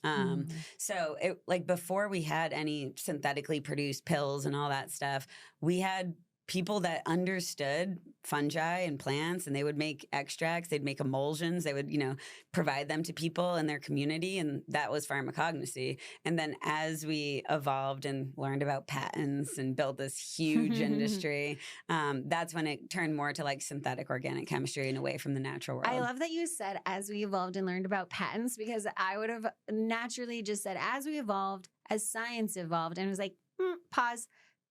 So it, like, before we had any synthetically produced pills and all that stuff, we had people that understood fungi and plants, and they would make extracts, they'd make emulsions, they would, provide them to people in their community, and that was pharmacognosy. And then as we evolved and learned about patents and built this huge industry, that's when it turned more to like synthetic organic chemistry and away from the natural world. I love that you said as we evolved and learned about patents, because I would have naturally just said as we evolved, as science evolved, and it was like, pause,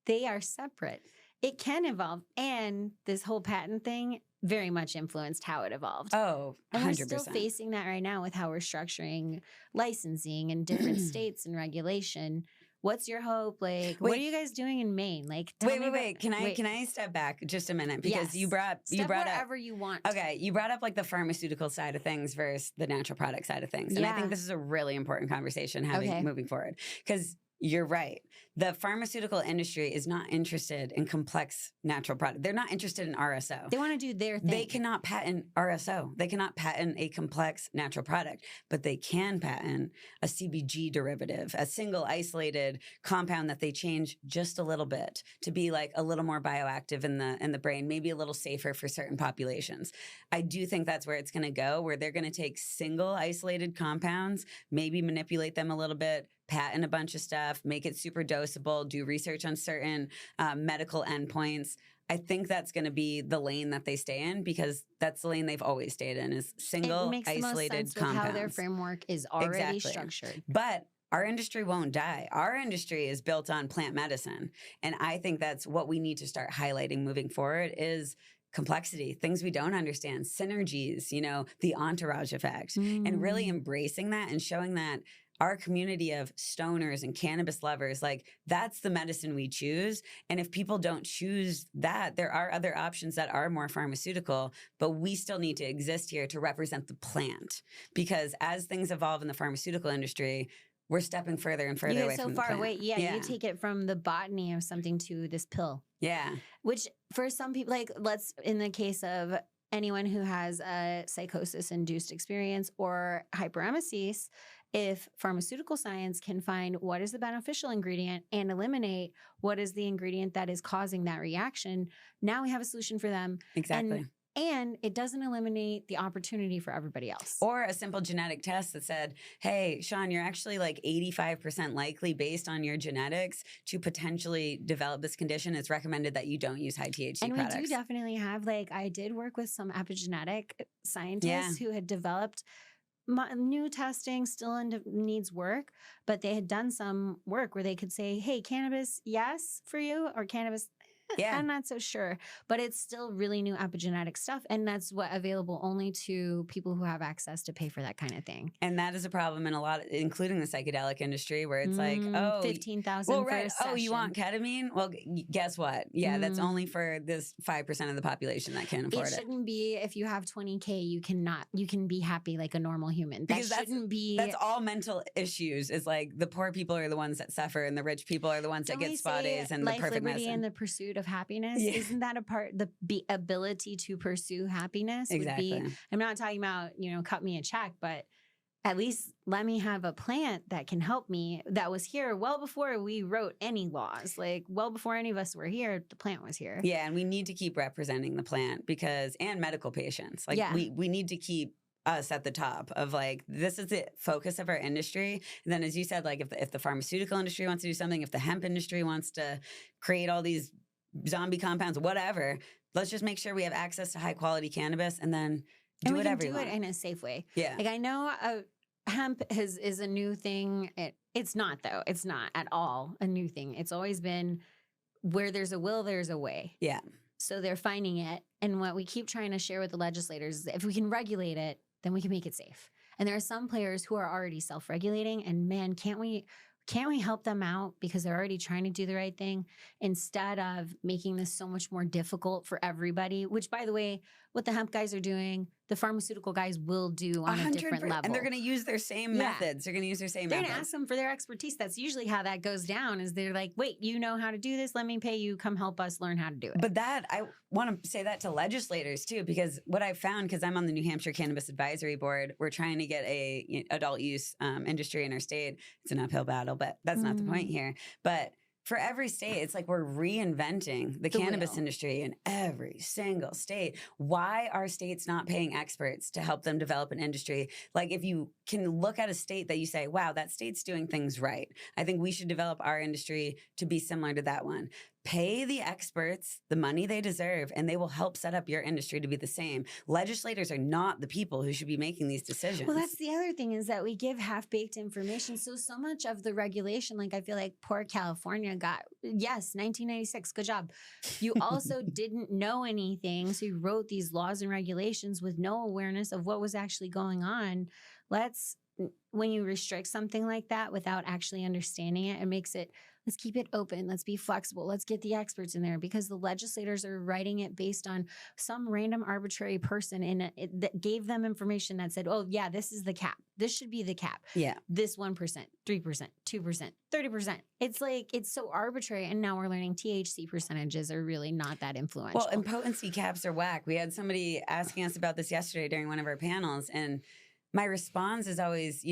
they are separate. It can evolve, and this whole patent thing very much influenced how it evolved. Oh, 100%. And we're still facing that right now with how we're structuring licensing in different states and regulation. What's your hope? Like, what are you guys doing in Maine? Like, wait. Can I step back just a minute? Because you brought up whatever you want. Okay, you brought up like the pharmaceutical side of things versus the natural product side of things. And I think this is a really important conversation moving forward. Because you're right. The pharmaceutical industry is not interested in complex natural product. They're not interested in RSO. They want to do their thing. They cannot patent RSO. They cannot patent a complex natural product, but they can patent a CBG derivative, a single isolated compound that they change just a little bit to be like a little more bioactive in the brain, maybe a little safer for certain populations. I do think that's where it's going to go, where they're going to take single isolated compounds, maybe manipulate them a little bit, patent a bunch of stuff, make it super dosable, do research on certain medical endpoints. I think that's going to be the lane that they stay in, because that's the lane they've always stayed in, is single it makes isolated the most sense compounds. with how their framework is already structured. But our industry won't die. Our industry is built on plant medicine. And I think that's what we need to start highlighting moving forward is complexity, things we don't understand, synergies, you know, the entourage effect, and really embracing that and showing that our community of stoners and cannabis lovers, like that's the medicine we choose. And if people don't choose that, there are other options that are more pharmaceutical, but we still need to exist here to represent the plant. Because as things evolve in the pharmaceutical industry, we're stepping further and further away from the plant. So far away. Yeah, you take it from the botany of something to this pill. Yeah. Which for some people, like in the case of anyone who has a psychosis-induced experience or hyperemesis, if pharmaceutical science can find what is the beneficial ingredient and eliminate what is the ingredient that is causing that reaction, now we have a solution for them. Exactly. And it doesn't eliminate the opportunity for everybody else. Or a simple genetic test that said, hey, Shaun, you're actually like 85% likely based on your genetics to potentially develop this condition. It's recommended that you don't use high THC products. And we do definitely have, like, I did work with some epigenetic scientists who had developed new testing, still needs work, but they had done some work where they could say, hey, cannabis, yes for you, or cannabis, I'm not so sure, but it's still really new epigenetic stuff. And that's what available only to people who have access to pay for that kind of thing. And that is a problem in a lot, including the psychedelic industry, where it's like, oh, 15,000 for a session. Oh, you want ketamine? Well, guess what? Yeah, that's only for this 5% of the population that can afford it. It shouldn't be if you have 20K, you can be happy like a normal human. That shouldn't be. That's all mental issues. Is like the poor people are the ones that suffer, and the rich people are the ones that get spa days and the perfect medicine. And the pursuit of happiness, isn't that a part, the ability to pursue happiness would be, I'm not talking about, cut me a check, but at least let me have a plant that can help me, that was here well before we wrote any laws, like well before any of us were here, the plant was here. Yeah, and we need to keep representing the plant and medical patients. Like we need to keep us at the top of like, this is the focus of our industry. And then as you said, like if the pharmaceutical industry wants to do something, if the hemp industry wants to create all these zombie compounds, whatever, let's just make sure we have access to high quality cannabis and then do whatever we want. Do it in a safe way. Yeah. Like I know hemp is a new thing. It's not though. It's not at all a new thing. It's always been where there's a will, there's a way. Yeah. So they're finding it. And what we keep trying to share with the legislators is if we can regulate it, then we can make it safe. And there are some players who are already self-regulating, and man, can't we help them out because they're already trying to do the right thing instead of making this so much more difficult for everybody, which by the way, what the hemp guys are doing, the pharmaceutical guys will do on a different level. And they're going to use their same methods. They're going to use their same methods. They're going to ask them for their expertise. That's usually how that goes down is they're like, wait, you know how to do this? Let me pay you. Come help us learn how to do it. But I want to say that to legislators too, because what I've found, because I'm on the New Hampshire Cannabis Advisory Board, we're trying to get a adult use industry in our state. It's an uphill battle, but that's not the point here. But for every state, it's like we're reinventing the cannabis industry in every single state. Why are states not paying experts to help them develop an industry? Like if you can look at a state that you say, wow, that state's doing things right. I think we should develop our industry to be similar to that one. Pay the experts the money they deserve, and they will help set up your industry to be the same. Legislators are not the people who should be making these decisions. Well, that's the other thing is that we give half-baked information. So much of the regulation, like I feel like poor California got, yes, 1996, good job. You also didn't know anything. So you wrote these laws and regulations with no awareness of what was actually going on. When you restrict something like that without actually understanding it, it makes it let's keep it open. Let's be flexible. Let's get the experts in there, because the legislators are writing it based on some random arbitrary person that gave them information that said, oh yeah, this is the cap. This should be the cap. Yeah. This 1%, 3%, 2%, 30%. It's like, it's so arbitrary. And now we're learning THC percentages are really not that influential. Well, and potency caps are whack. We had somebody asking us about this yesterday during one of our panels, and my response is always,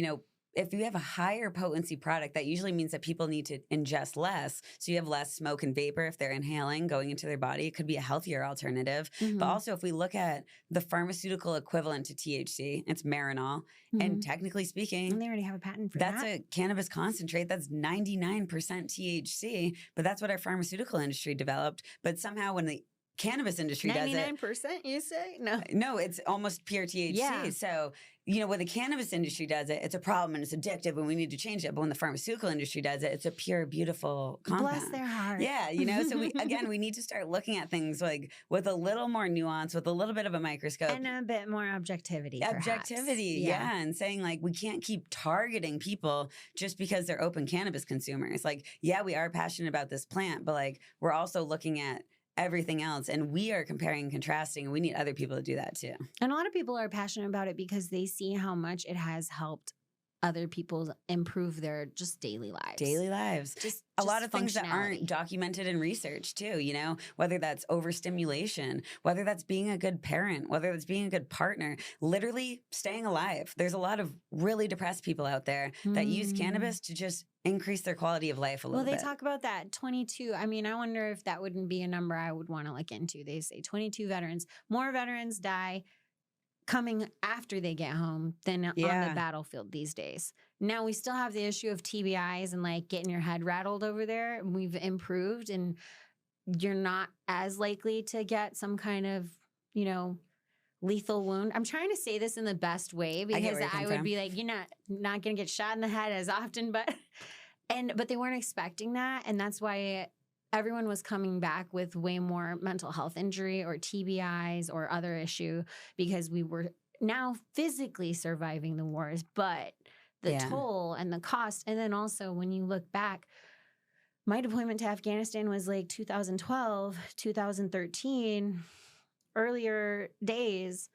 if you have a higher potency product, that usually means that people need to ingest less. So you have less smoke and vapor if they're inhaling going into their body. It could be a healthier alternative. But also, if we look at the pharmaceutical equivalent to THC, it's Marinol. And technically speaking, and they already have a patent for that. That's a cannabis concentrate. That's 99% THC. But that's what our pharmaceutical industry developed. But somehow when the cannabis industry does it. 99%, you say? No, it's almost pure THC. Yeah. So, when the cannabis industry does it, it's a problem and it's addictive and we need to change it. But when the pharmaceutical industry does it, it's a pure, beautiful compound. Bless their heart. Yeah, so we need to start looking at things like with a little more nuance, with a little bit of a microscope. And a bit more objectivity, Objectivity, yeah. And saying like, we can't keep targeting people just because they're open cannabis consumers. Like, yeah, we are passionate about this plant, but like, we're also looking at everything else, and we are comparing and contrasting, and we need other people to do that too. And a lot of people are passionate about it because they see how much it has helped other people improve their just daily lives. Just a lot of things that aren't documented in research too, whether that's overstimulation, whether that's being a good parent, whether that's being a good partner, literally staying alive. There's a lot of really depressed people out there that use cannabis to just increase their quality of life a little bit. Well, they talk about that 22. I mean, I wonder if that wouldn't be a number I would want to look into. They say 22 veterans. More veterans die coming after they get home than on the battlefield these days. Now, we still have the issue of TBIs and like getting your head rattled over there. We've improved, and you're not as likely to get some kind of, lethal wound. I'm trying to say this in the best way because I would be like, you're not going to get shot in the head as often, but they weren't expecting that. And that's why everyone was coming back with way more mental health injury or TBIs or other issue, because we were now physically surviving the wars, but the toll and the cost. And then also when you look back, my deployment to Afghanistan was like 2012, 2013, earlier days.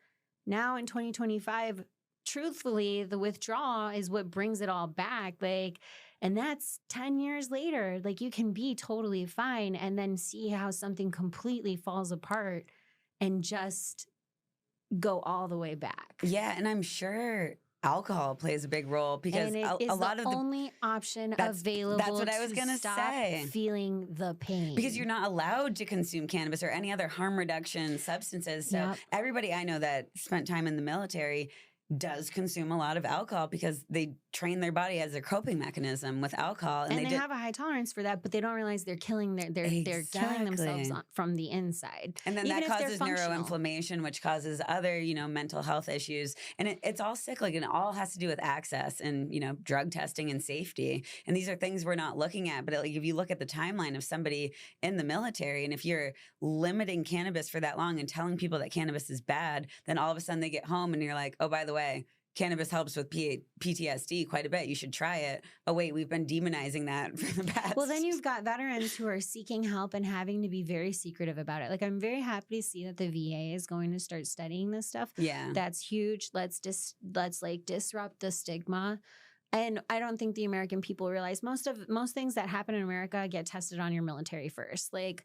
Now in 2025, truthfully, the withdrawal is what brings it all back. And that's 10 years later. Like, you can be totally fine and then see how something completely falls apart and just go all the way back. Yeah, and I'm sure alcohol plays a big role because a lot of the only option available. That's what I was going to say. Feeling the pain, because you're not allowed to consume cannabis or any other harm reduction substances. So everybody I know that spent time in the military does consume a lot of alcohol because they train their body as their coping mechanism with alcohol, and they have a high tolerance for that, but they don't realize they're killing they're killing themselves from the inside, and then that causes neuroinflammation, which causes other mental health issues, and it's all cyclic, and it all has to do with access and drug testing and safety, and these are things we're not looking at. But like, if you look at the timeline of somebody in the military, and if you're limiting cannabis for that long and telling people that cannabis is bad, then all of a sudden they get home and you're like, oh, by the way, cannabis helps with PTSD quite a bit. You should try it. Oh, wait, we've been demonizing that for the past. Well, then you've got veterans who are seeking help and having to be very secretive about it. Like, I'm very happy to see that the VA is going to start studying this stuff. Yeah. That's huge. Let's disrupt the stigma. And I don't think the American people realize most things that happen in America get tested on your military first. Like,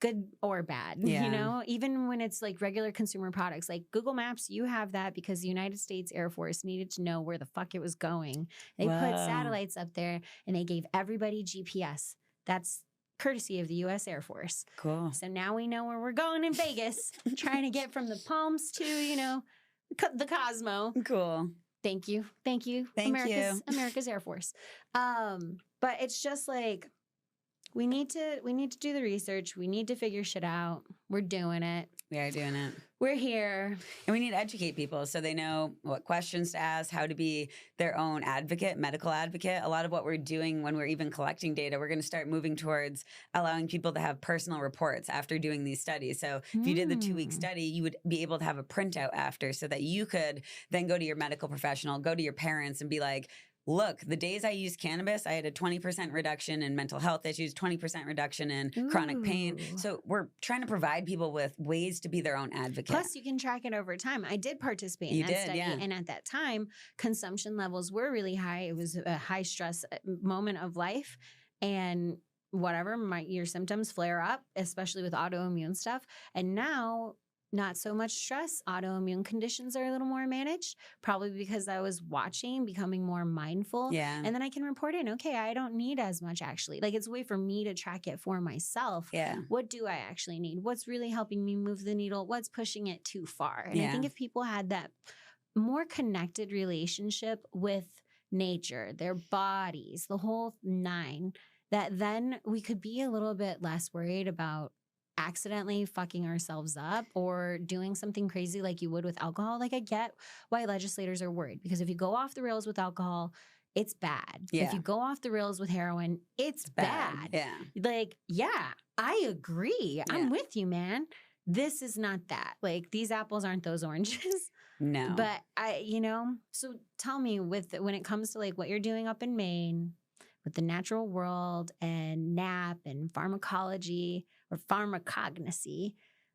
good or bad, even when it's like regular consumer products, like Google Maps, you have that because the United States Air Force needed to know where the fuck it was going. They put satellites up there and they gave everybody GPS. That's courtesy of the U.S. Air Force. Cool. So now we know where we're going in Vegas, trying to get from the Palms to, the Cosmo. Cool. Thank you. America's Air Force. But it's just like, we need to do the research. We need to figure shit out. We're doing it. We are doing it. We're here. And we need to educate people so they know what questions to ask, how to be their own advocate, medical advocate. A lot of what we're doing when we're even collecting data, we're going to start moving towards allowing people to have personal reports after doing these studies. So if you did the 2-week study, you would be able to have a printout after so that you could then go to your medical professional, go to your parents and be like, look, the days I used cannabis, I had a 20% reduction in mental health issues, 20% reduction in chronic pain. So we're trying to provide people with ways to be their own advocate. Plus, you can track it over time. I did participate in that study. Yeah. And at that time, consumption levels were really high. It was a high stress moment of life. And whatever, your symptoms flare up, especially with autoimmune stuff. And now, not so much stress. Autoimmune conditions are a little more managed, probably because I was watching, becoming more mindful. Yeah. And then I can report in, okay, I don't need as much actually. Like it's a way for me to track it for myself. Yeah. What do I actually need? What's really helping me move the needle? What's pushing it too far? And I think if people had that more connected relationship with nature, their bodies, the whole nine, that then we could be a little bit less worried about accidentally fucking ourselves up or doing something crazy like you would with alcohol. Like I get why legislators are worried, because if you go off the rails with alcohol, it's bad. Yeah. If you go off the rails with heroin, it's bad. Yeah. Like, yeah, I agree. Yeah. I'm with you, man. This is not that. Like these apples aren't those oranges. No. But so tell me when it comes to like what you're doing up in Maine with the natural world and NAP and pharmacology or pharmacognosy,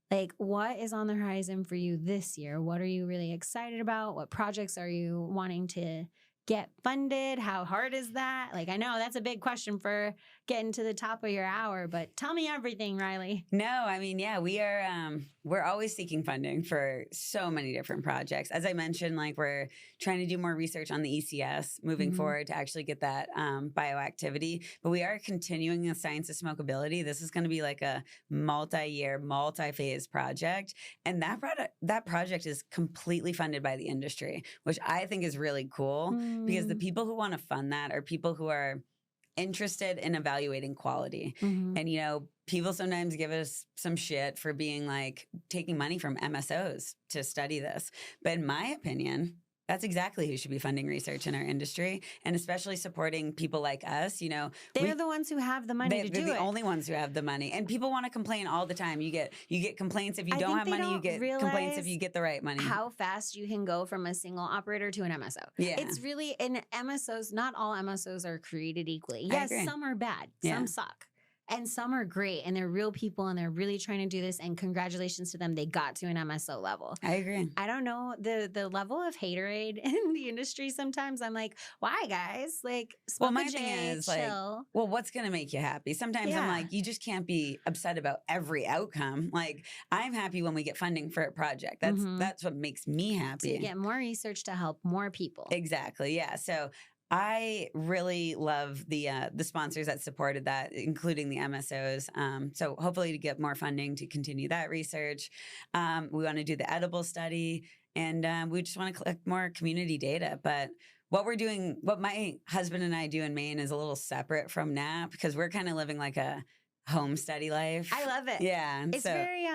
like what is on the horizon for you this year? What are you really excited about? What projects are you wanting to get funded? How hard is that? Like, I know that's a big question for getting to the top of your hour, but tell me everything, Riley. No, I mean, yeah, we're always seeking funding for so many different projects. As I mentioned, like we're trying to do more research on the ECS moving forward to actually get that bioactivity, but we are continuing the science of smokeability. This is going to be like a multi-year, multi-phase project. And that project is completely funded by the industry, which I think is really cool. Because the people who want to fund that are people who are interested in evaluating quality. And, people sometimes give us some shit for being like taking money from MSOs to study this. But in my opinion, that's exactly who should be funding research in our industry, and especially supporting people like us. They're the ones who have the money to do it. They're the only ones who have the money, and people want to complain all the time. You get complaints if you don't have money. You get complaints if you get the right money. How fast you can go from a single operator to an MSO? Yeah, it's really in MSOs. Not all MSOs are created equally. Yes, some are bad. Some suck. And some are great and they're real people and they're really trying to do this. And congratulations to them. They got to an MSO level. I agree. I don't know the level of haterade in the industry. Sometimes I'm like, why guys? Like, my thing is chill. Like, what's going to make you happy? Sometimes I'm like, you just can't be upset about every outcome. Like I'm happy when we get funding for a project. That's what makes me happy. To get more research to help more people. Exactly. Yeah. So I really love the sponsors that supported that, including the MSOs. So hopefully to get more funding to continue that research. We want to do the edible study, and we just want to collect more community data. But what my husband and I do in Maine is a little separate from NAP because we're kind of living like a home study life. I love it. Yeah. It's very,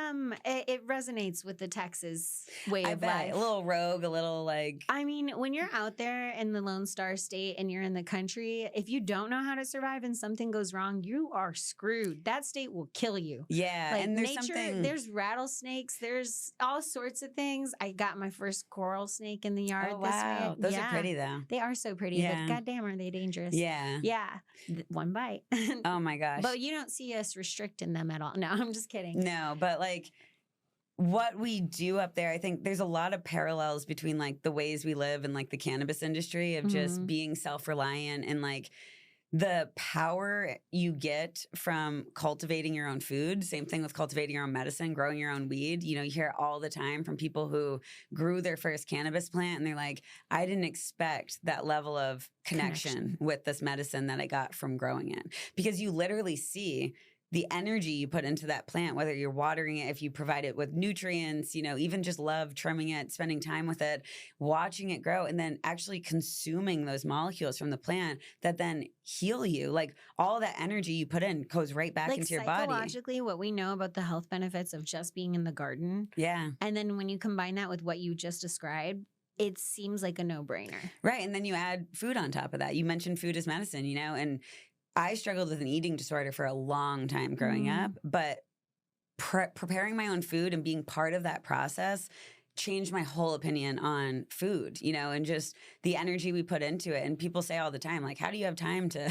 it resonates with the Texas way of life. A little rogue, a little like. I mean, when you're out there in the Lone Star State and you're in the country, if you don't know how to survive and something goes wrong, you are screwed. That state will kill you. Yeah. Like and there's rattlesnakes, there's all sorts of things. I got my first coral snake in the yard this week. Those are pretty though. They are so pretty, but goddamn are they dangerous. Yeah. Yeah. One bite. Oh my gosh. But you don't see us restricting them at all. No, I'm just kidding. No, but like what we do up there, I think there's a lot of parallels between like the ways we live in like the cannabis industry of just being self-reliant and like the power you get from cultivating your own food. Same thing with cultivating your own medicine, growing your own weed. You hear all the time from people who grew their first cannabis plant and they're like, I didn't expect that level of connection with this medicine that I got from growing it. Because you literally see the energy you put into that plant, whether you're watering it, if you provide it with nutrients, even just love trimming it, spending time with it, watching it grow, and then actually consuming those molecules from the plant that then heal you. Like all that energy you put in goes right back into your body. Psychologically, what we know about the health benefits of just being in the garden. Yeah. And then when you combine that with what you just described, it seems like a no-brainer. Right. And then you add food on top of that. You mentioned food as medicine, and I struggled with an eating disorder for a long time growing up, but preparing my own food and being part of that process changed my whole opinion on food, you know, and just the energy we put into it. And people say all the time, like, how do you have time to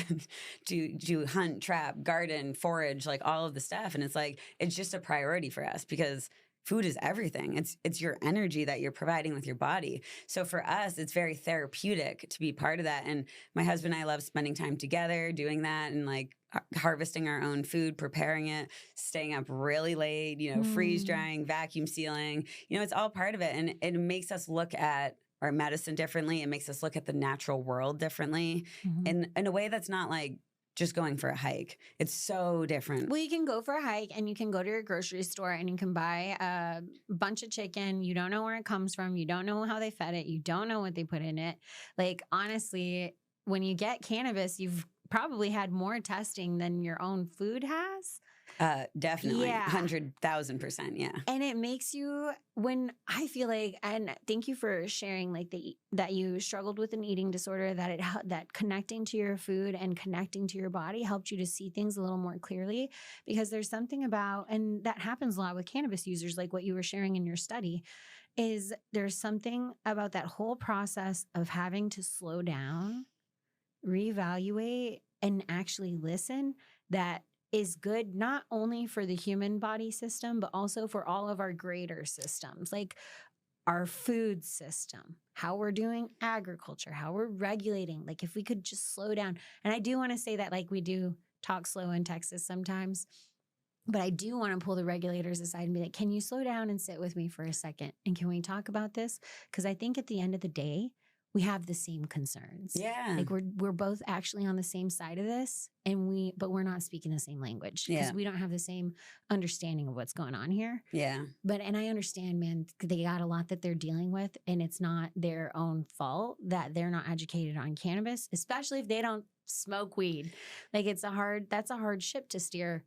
to hunt, trap, garden, forage, like all of the stuff? And it's like, it's just a priority for us because food is everything. It's your energy that you're providing with your body. So for us, it's very therapeutic to be part of that. And my husband and I love spending time together, doing that, and like harvesting our own food, preparing it, staying up really late, you know, freeze drying, vacuum sealing, you know, it's all part of it. And it makes us look at our medicine differently. It makes us look at the natural world differently in a way that's not like just going for a hike. It's so different. Well, you can go for a hike and you can go to your grocery store and you can buy a bunch of chicken. You don't know where it comes from. You don't know how they fed it. You don't know what they put in it. Like, honestly, when you get cannabis, you've probably had more testing than your own food has. Definitely. Yeah. 100,000%. Yeah. And it makes you, when I feel like, and thank you for sharing like that you struggled with an eating disorder, that connecting to your food and connecting to your body helped you to see things a little more clearly, because there's something about, and that happens a lot with cannabis users, like what you were sharing in your study, is there's something about that whole process of having to slow down, reevaluate, and actually listen that is good not only for the human body system, but also for all of our greater systems, like our food system, how we're doing agriculture, how we're regulating. Like, if we could just slow down. And I do want to say that, like, we do talk slow in Texas sometimes, but I do want to pull the regulators aside and be like, can you slow down and sit with me for a second? And can we talk about this? Because I think at the end of the day, we have the same concerns. Yeah. Like, we're both actually on the same side of this, but we're not speaking the same language because we don't have the same understanding of what's going on here. Yeah. And I understand, man, they got a lot that they're dealing with, and it's not their own fault that they're not educated on cannabis, especially if they don't smoke weed. Like, that's a hard ship to steer.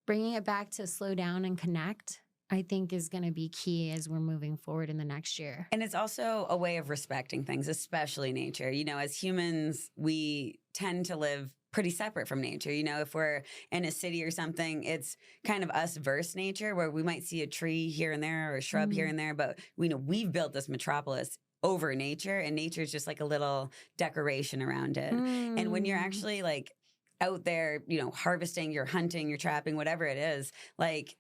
Bringing it back to slow down and connect, I think, is going to be key as we're moving forward in the next year. And it's also a way of respecting things, especially nature. You know, as humans, we tend to live pretty separate from nature. You know, if we're in a city or something, it's kind of us versus nature, where we might see a tree here and there or a shrub here and there, but we know we've built this metropolis over nature, and nature is just like a little decoration around it. And when you're actually like out there, you know, harvesting, you're hunting, you're trapping, whatever it is, like,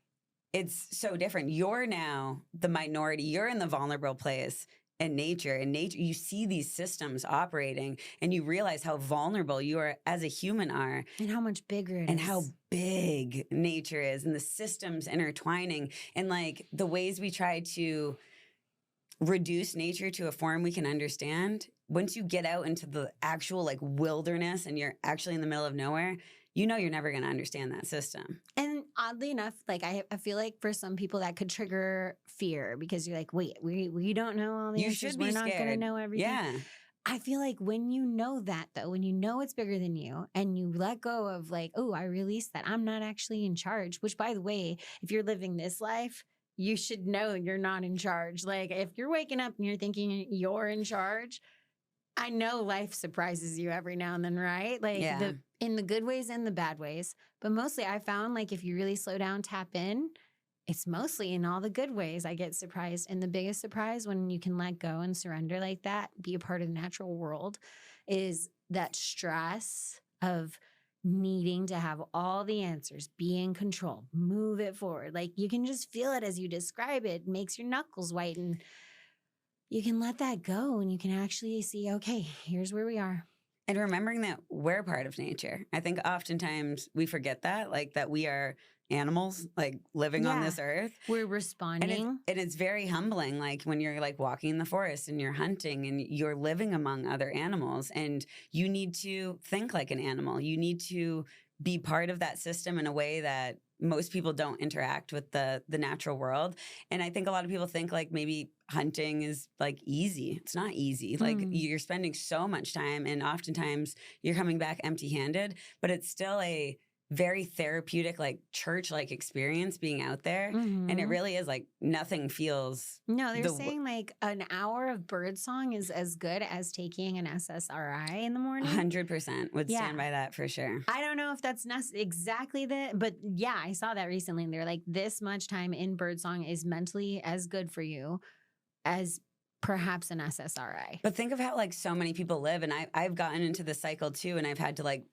it's so different. You're now the minority. You're in the vulnerable place in nature. In nature, you see these systems operating, and you realize how vulnerable you are as a human are. And how much bigger it is. And how big nature is, and the systems intertwining. And like the ways we try to reduce nature to a form we can understand. Once you get out into the actual like wilderness and you're actually in the middle of nowhere, you know you're never going to understand that system. And oddly enough, like I feel like for some people that could trigger fear, because you're like, wait, we don't know all the answers. You should be We're not going to know everything. Yeah. I feel like when you know that, though, when you know it's bigger than you and you let go of like, oh, I released that, I'm not actually in charge, which, by the way, if you're living this life, you should know you're not in charge. Like, if you're waking up and you're thinking you're in charge, I know life surprises you every now and then, right? Like, in the good ways and the bad ways. But mostly I found, like, if you really slow down, tap in, it's mostly in all the good ways. I get surprised. And the biggest surprise, when you can let go and surrender like that, be a part of the natural world, is that stress of needing to have all the answers, be in control, move it forward. Like, you can just feel it as you describe it. It makes your knuckles white, and you can let that go, and you can actually see, okay, here's where we are. And remembering that we're part of nature. I think oftentimes we forget that, like that we are animals, like living on this earth. We're responding. And it's very humbling, like when you're like walking in the forest and you're hunting and you're living among other animals, and you need to think like an animal. You need to be part of that system in a way that most people don't interact with the natural world. And I think a lot of people think like maybe hunting is like easy. It's not easy. Like, you're spending so much time, and oftentimes you're coming back empty-handed, but it's still a very therapeutic, like church-like experience being out there. And it really is like nothing feels. No, they're saying like an hour of birdsong is as good as taking an SSRI in the morning. 100% would stand by that for sure. I don't know if that's exactly but yeah, I saw that recently. And they're like, this much time in birdsong is mentally as good for you as perhaps an SSRI. But think of how like so many people live, and I've gotten into the cycle too, and I've had to like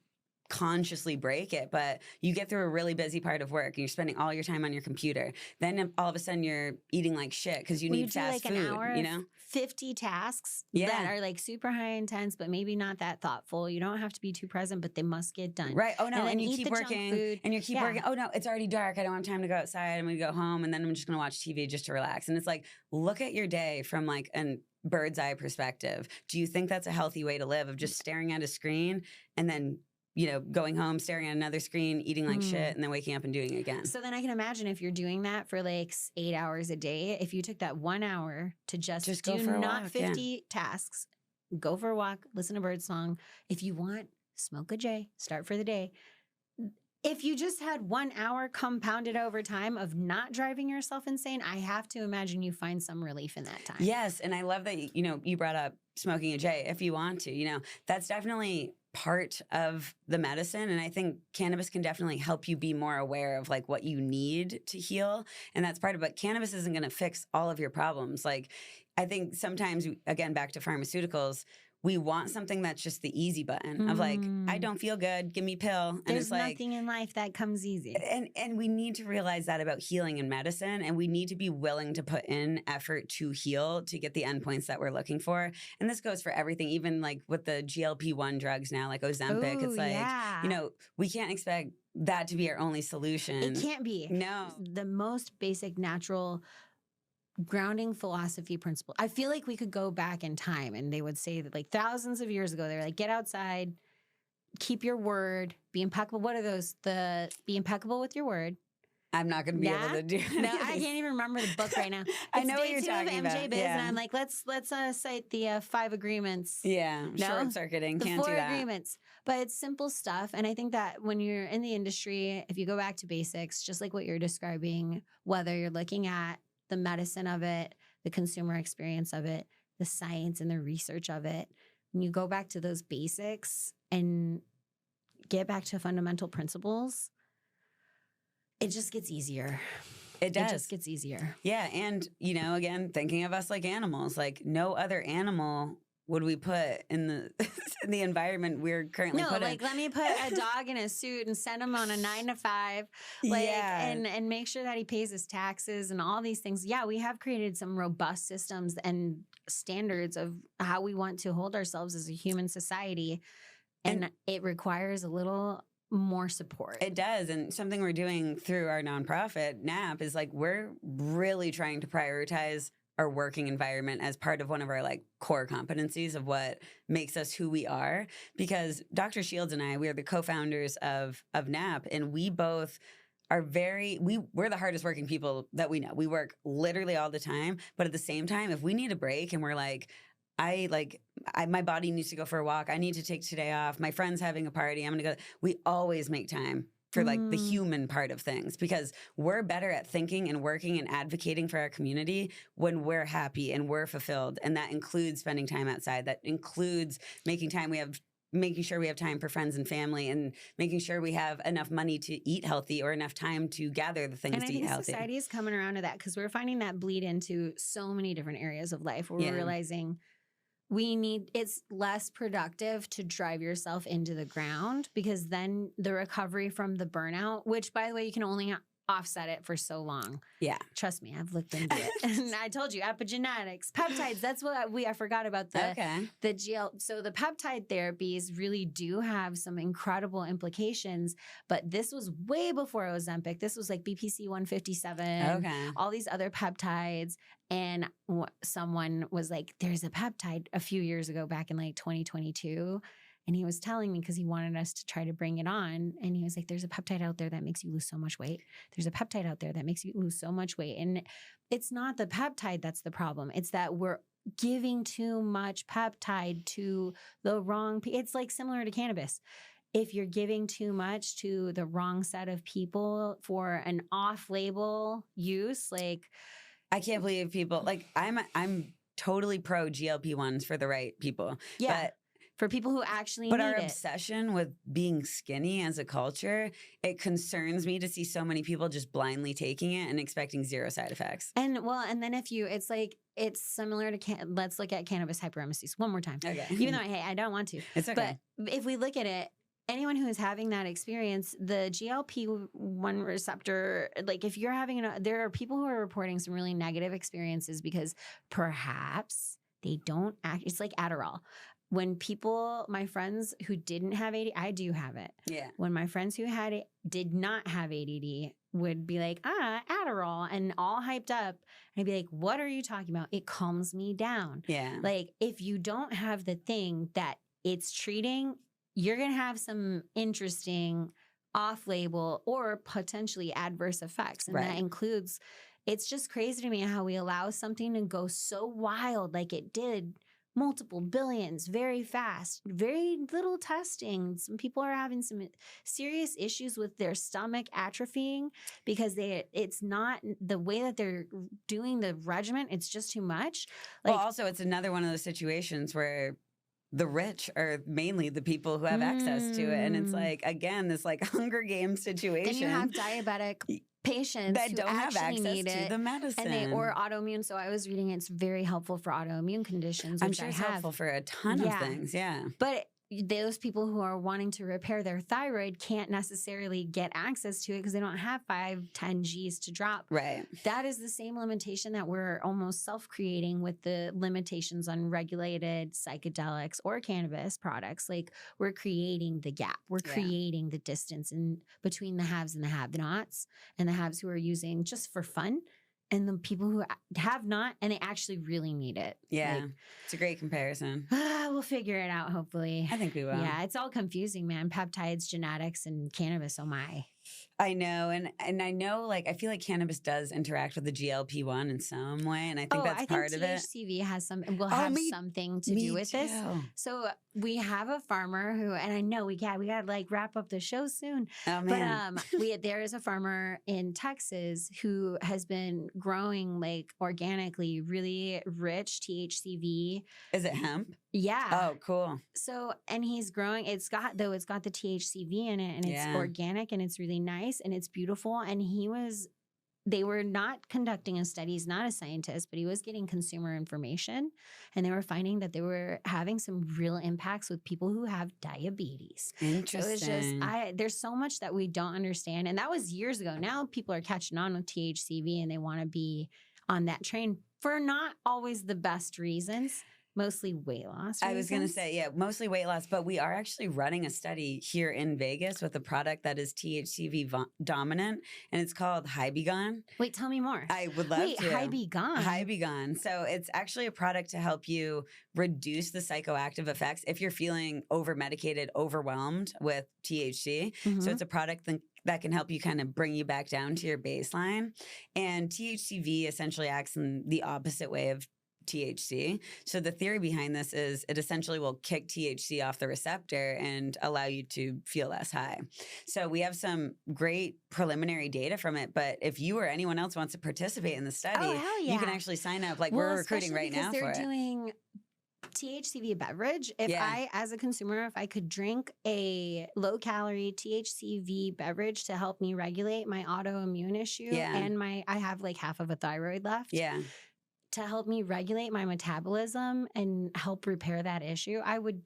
consciously break it. But you get through a really busy part of work and you're spending all your time on your computer. Then all of a sudden you're eating like shit because you need fast food, an hour, you know? 50 tasks that are like super high intense, but maybe not that thoughtful. You don't have to be too present, but they must get done. Right. Oh no. And you eat keep the junk working food. and you keep working. Oh no, it's already dark. I don't have time to go outside. I'm going to go home and then I'm just going to watch TV just to relax. And it's like, look at your day from like a bird's eye perspective. Do you think that's a healthy way to live, of just staring at a screen and then, you know, going home, staring at another screen, eating like shit, and then waking up and doing it again? So then I can imagine if you're doing that for like 8 hours a day, if you took that 1 hour to just go do for a not walk, 50 tasks, go for a walk, listen to bird song. If you want, smoke a J, start for the day. If you just had 1 hour compounded over time of not driving yourself insane, I have to imagine you find some relief in that time. Yes. And I love that, you know, you brought up smoking a J if you want to, you know, that's definitely part of the medicine. And I think cannabis can definitely help you be more aware of like what you need to heal. And that's part of it. Cannabis isn't going to fix all of your problems. Like, I think sometimes, again, back to pharmaceuticals, we want something that's just the easy button of like, I don't feel good, give me a pill. And There's it's like, nothing in life that comes easy. And we need to realize that about healing and medicine, and we need to be willing to put in effort to heal to get the endpoints that we're looking for. And this goes for everything, even like with the GLP-1 drugs now, like Ozempic. It's like, you know, we can't expect that to be our only solution. It can't be. No. The most basic natural grounding philosophy principle. I feel like we could go back in time and they would say that like thousands of years ago, they were like, get outside, keep your word, be impeccable. What are those? Be impeccable with your word. I'm not going to be able to do No, I can't even remember the book right now. I know what you're talking about. MJ Biz, and I'm like, let's cite the 5 agreements. Yeah, no? short circuiting. The Can't 4 do that. agreements. But it's simple stuff. And I think that when you're in the industry, if you go back to basics, just like what you're describing, whether you're looking at the medicine of it, the consumer experience of it, the science and the research of it, when you go back to those basics and get back to fundamental principles, it just gets easier. It does. It just gets easier. Yeah. And, you know, again, thinking of us like animals, like no other animal would we put in the in the environment we're currently put in. Like let me put a dog in a suit and send him on a 9 to 5, like, and make sure that he pays his taxes and all these things. Yeah, we have created some robust systems and standards of how we want to hold ourselves as a human society, and it requires a little more support. It does. And something we're doing through our nonprofit, NAP, is like we're really trying to prioritize our working environment as part of one of our like core competencies of what makes us who we are. Because Dr. Shields and I, we are the co-founders of NAP, and we both are we're the hardest working people that we know. We work literally all the time, but at the same time, if we need a break and we're like, my body needs to go for a walk, I need to take today off, my friend's having a party, I'm gonna go, we always make time for like the human part of things, because we're better at thinking and working and advocating for our community when we're happy and we're fulfilled. And that includes spending time outside. That includes making sure we have time for friends and family, and making sure we have enough money to eat healthy or enough time to gather the things to eat healthy. And I think society is coming around to that, because we're finding that bleed into so many different areas of life where we're realizing it's less productive to drive yourself into the ground, because then the recovery from the burnout, which by the way, you can only offset it for so long. Yeah. Trust me, I've looked into it. And I told you, epigenetics, peptides, that's what I forgot about the GL. So the peptide therapies really do have some incredible implications, but this was way before Ozempic. This was like BPC 157, all these other peptides. And someone was like, there's a peptide a few years ago, back in like 2022. And he was telling me, because he wanted us to try to bring it on. And he was like, there's a peptide out there that makes you lose so much weight. There's a peptide out there that makes you lose so much weight. And it's not the peptide that's the problem. It's that we're giving too much peptide to the wrong people. It's like similar to cannabis. If you're giving too much to the wrong set of people for an off-label use, like... I can't believe people, like, I'm totally pro GLP-1s for the right people. Yeah. But for people who actually need it. But our obsession with being skinny as a culture, it concerns me to see so many people just blindly taking it and expecting zero side effects. And then it's like, it's similar to let's look at cannabis hyperemesis one more time. Okay. Even though I don't want to. It's okay. But if we look at it, anyone who is having that experience, the GLP-1 receptor, like if you're having there are people who are reporting some really negative experiences because perhaps they don't act. It's like Adderall. When my friends who didn't have ADD, I do have it. Yeah. When my friends who had it did not have ADD would be like, Adderall, and all hyped up. And I'd be like, what are you talking about? It calms me down. Yeah. Like if you don't have the thing that it's treating, you're going to have some interesting off-label or potentially adverse effects. And that includes, it's just crazy to me how we allow something to go so wild like it did, multiple billions, very fast, very little testing. Some people are having some serious issues with their stomach atrophying because it's not the way that they're doing the regimen. It's just too much. Well, also it's another one of those situations where the rich are mainly the people who have access to it. And it's like, again, this like Hunger Games situation. Then you have diabetic patients that don't have access to the medicine. Or autoimmune. So I was reading it's very helpful for autoimmune conditions. I'm sure it's helpful for a ton of things. Yeah. But those people who are wanting to repair their thyroid can't necessarily get access to it because they don't have 5-10 Gs to drop. Right. That is the same limitation that we're almost self-creating with the limitations on regulated psychedelics or cannabis products. Like we're creating the gap. We're creating the distance in between the haves and the have-nots, and the haves who are using just for fun, and the people who have not, and they actually really need it. Yeah. Like, it's a great comparison. We'll figure it out, hopefully. I think we will. Yeah, it's all confusing, man. Peptides, genetics, and cannabis, oh my. I know. And I know, like, I feel like cannabis does interact with the GLP-1 in some way. And I think that's part of it. THCV has something to do with this. So we have a farmer who, and I know we got to like wrap up the show soon. Oh, man. But there is a farmer in Texas who has been growing like organically really rich THCV. Is it hemp? Yeah. Oh, cool. So, and he's growing, it's got the THCV in it, and it's organic, and it's really nice, and it's beautiful. And they were not conducting a study. He's not a scientist, but he was getting consumer information, and they were finding that they were having some real impacts with people who have diabetes. Interesting. So it's just, there's so much that we don't understand. And that was years ago. Now people are catching on with THCV, and they want to be on that train for not always the best reasons. Mostly weight loss reasons. I was going to say, mostly weight loss, but we are actually running a study here in Vegas with a product that is THCV dominant, and it's called Hybegon. Wait, tell me more. I would love to. Hybegon. Hybegon. So it's actually a product to help you reduce the psychoactive effects if you're feeling over-medicated, overwhelmed with THC. Mm-hmm. So it's a product that can help you kind of bring you back down to your baseline. And THCV essentially acts in the opposite way of THC. So the theory behind this is it essentially will kick THC off the receptor and allow you to feel less high. So we have some great preliminary data from it, but if you or anyone else wants to participate in the study, you can actually sign up. Like we're recruiting right now for it. They're doing THCV beverage. If I, as a consumer, if I could drink a low-calorie THCV beverage to help me regulate my autoimmune issue and I have like half of a thyroid left. Yeah. To help me regulate my metabolism and help repair that issue, I would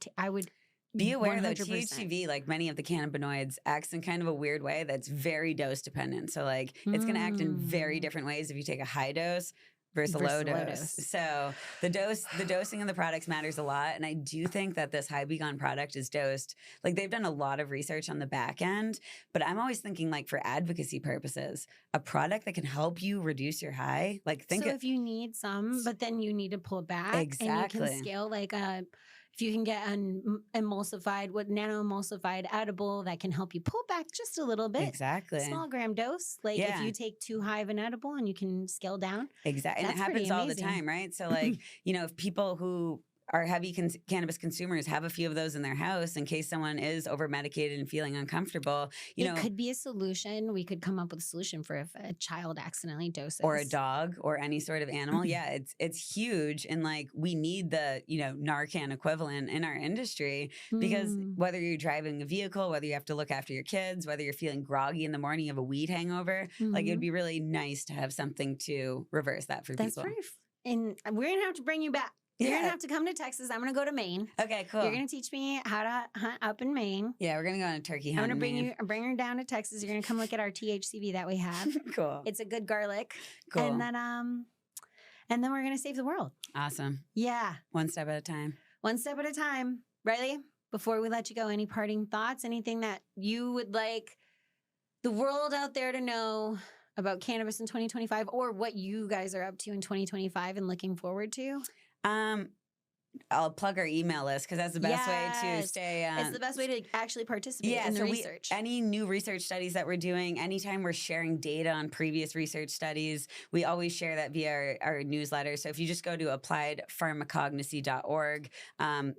be aware 100%. Though THCV, like many of the cannabinoids, acts in kind of a weird way that's very dose dependent. So like it's going to act in very different ways if you take a high dose versus a low dose. So the dosing of the products matters a lot. And I do think that this Hybegon product is dosed, like they've done a lot of research on the back end, but I'm always thinking like for advocacy purposes, a product that can help you reduce your high, like if you need some, but then you need to pull back. Exactly. And you can scale like if you can get an nano-emulsified edible that can help you pull back just a little bit. Exactly. Small gram dose. Like if you take too high of an edible and you can scale down. Exactly. And it happens all the time, right? So like, if people who are heavy cannabis consumers have a few of those in their house in case someone is over medicated and feeling uncomfortable. It could be a solution. We could come up with a solution for if a child accidentally doses, or a dog, or any sort of animal. It's huge, and like we need the Narcan equivalent in our industry because whether you're driving a vehicle, whether you have to look after your kids, whether you're feeling groggy in the morning, you have a weed hangover, like it'd be really nice to have something to reverse that for people. That's very and we're going to have to bring you back. You're going to have to come to Texas. I'm going to go to Maine. Okay, cool. You're going to teach me how to hunt up in Maine. Yeah, we're going to go on a turkey hunt. I'm going to bring her down to Texas. You're going to come look at our THCV that we have. Cool. It's a good garlic. Cool. And then we're going to save the world. Awesome. Yeah. One step at a time. One step at a time. Riley, before we let you go, any parting thoughts? Anything that you would like the world out there to know about cannabis in 2025, or what you guys are up to in 2025 and looking forward to? I'll plug our email list because that's the best way to stay. It's the best way to actually participate in the research. Any new research studies that we're doing, anytime we're sharing data on previous research studies, we always share that via our newsletter. So if you just go to appliedpharmacognosy.org,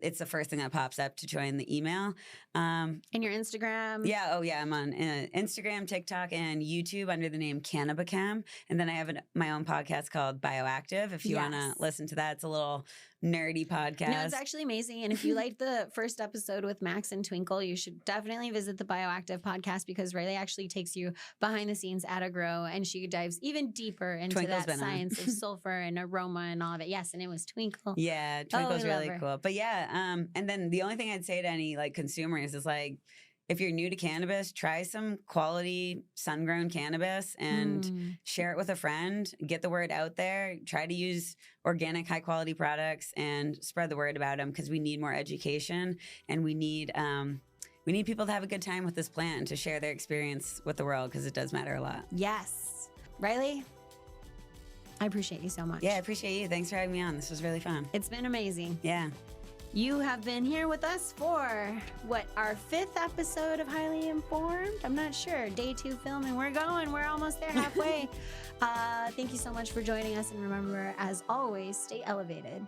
it's the first thing that pops up to join the email. And your Instagram? Yeah. Oh, yeah. I'm on Instagram, TikTok, and YouTube under the name Cannabicam. And then I have my own podcast called Bioactive. If you want to listen to that, it's a little nerdy podcast. No, it's actually amazing. And if you liked the first episode with Max and Twinkle, you should definitely visit the Bioactive podcast, because Riley actually takes you behind the scenes at a grow, and she dives even deeper into that science of sulfur and aroma and all of it. Yes, and it was Twinkle. Yeah, Twinkle's really cool. But yeah, and then the only thing I'd say to any like consumers is like, if you're new to cannabis, try some quality sun-grown cannabis and share it with a friend. Get the word out there. Try to use organic, high-quality products and spread the word about them, because we need more education, and we need people to have a good time with this plant and to share their experience with the world, because it does matter a lot. Yes. Riley, I appreciate you so much. Yeah, I appreciate you. Thanks for having me on. This was really fun. It's been amazing. Yeah. You have been here with us for, our 5th episode of Highly Informed? I'm not sure. Day 2 filming. We're going. We're almost there, halfway. Thank you so much for joining us. And remember, as always, stay elevated.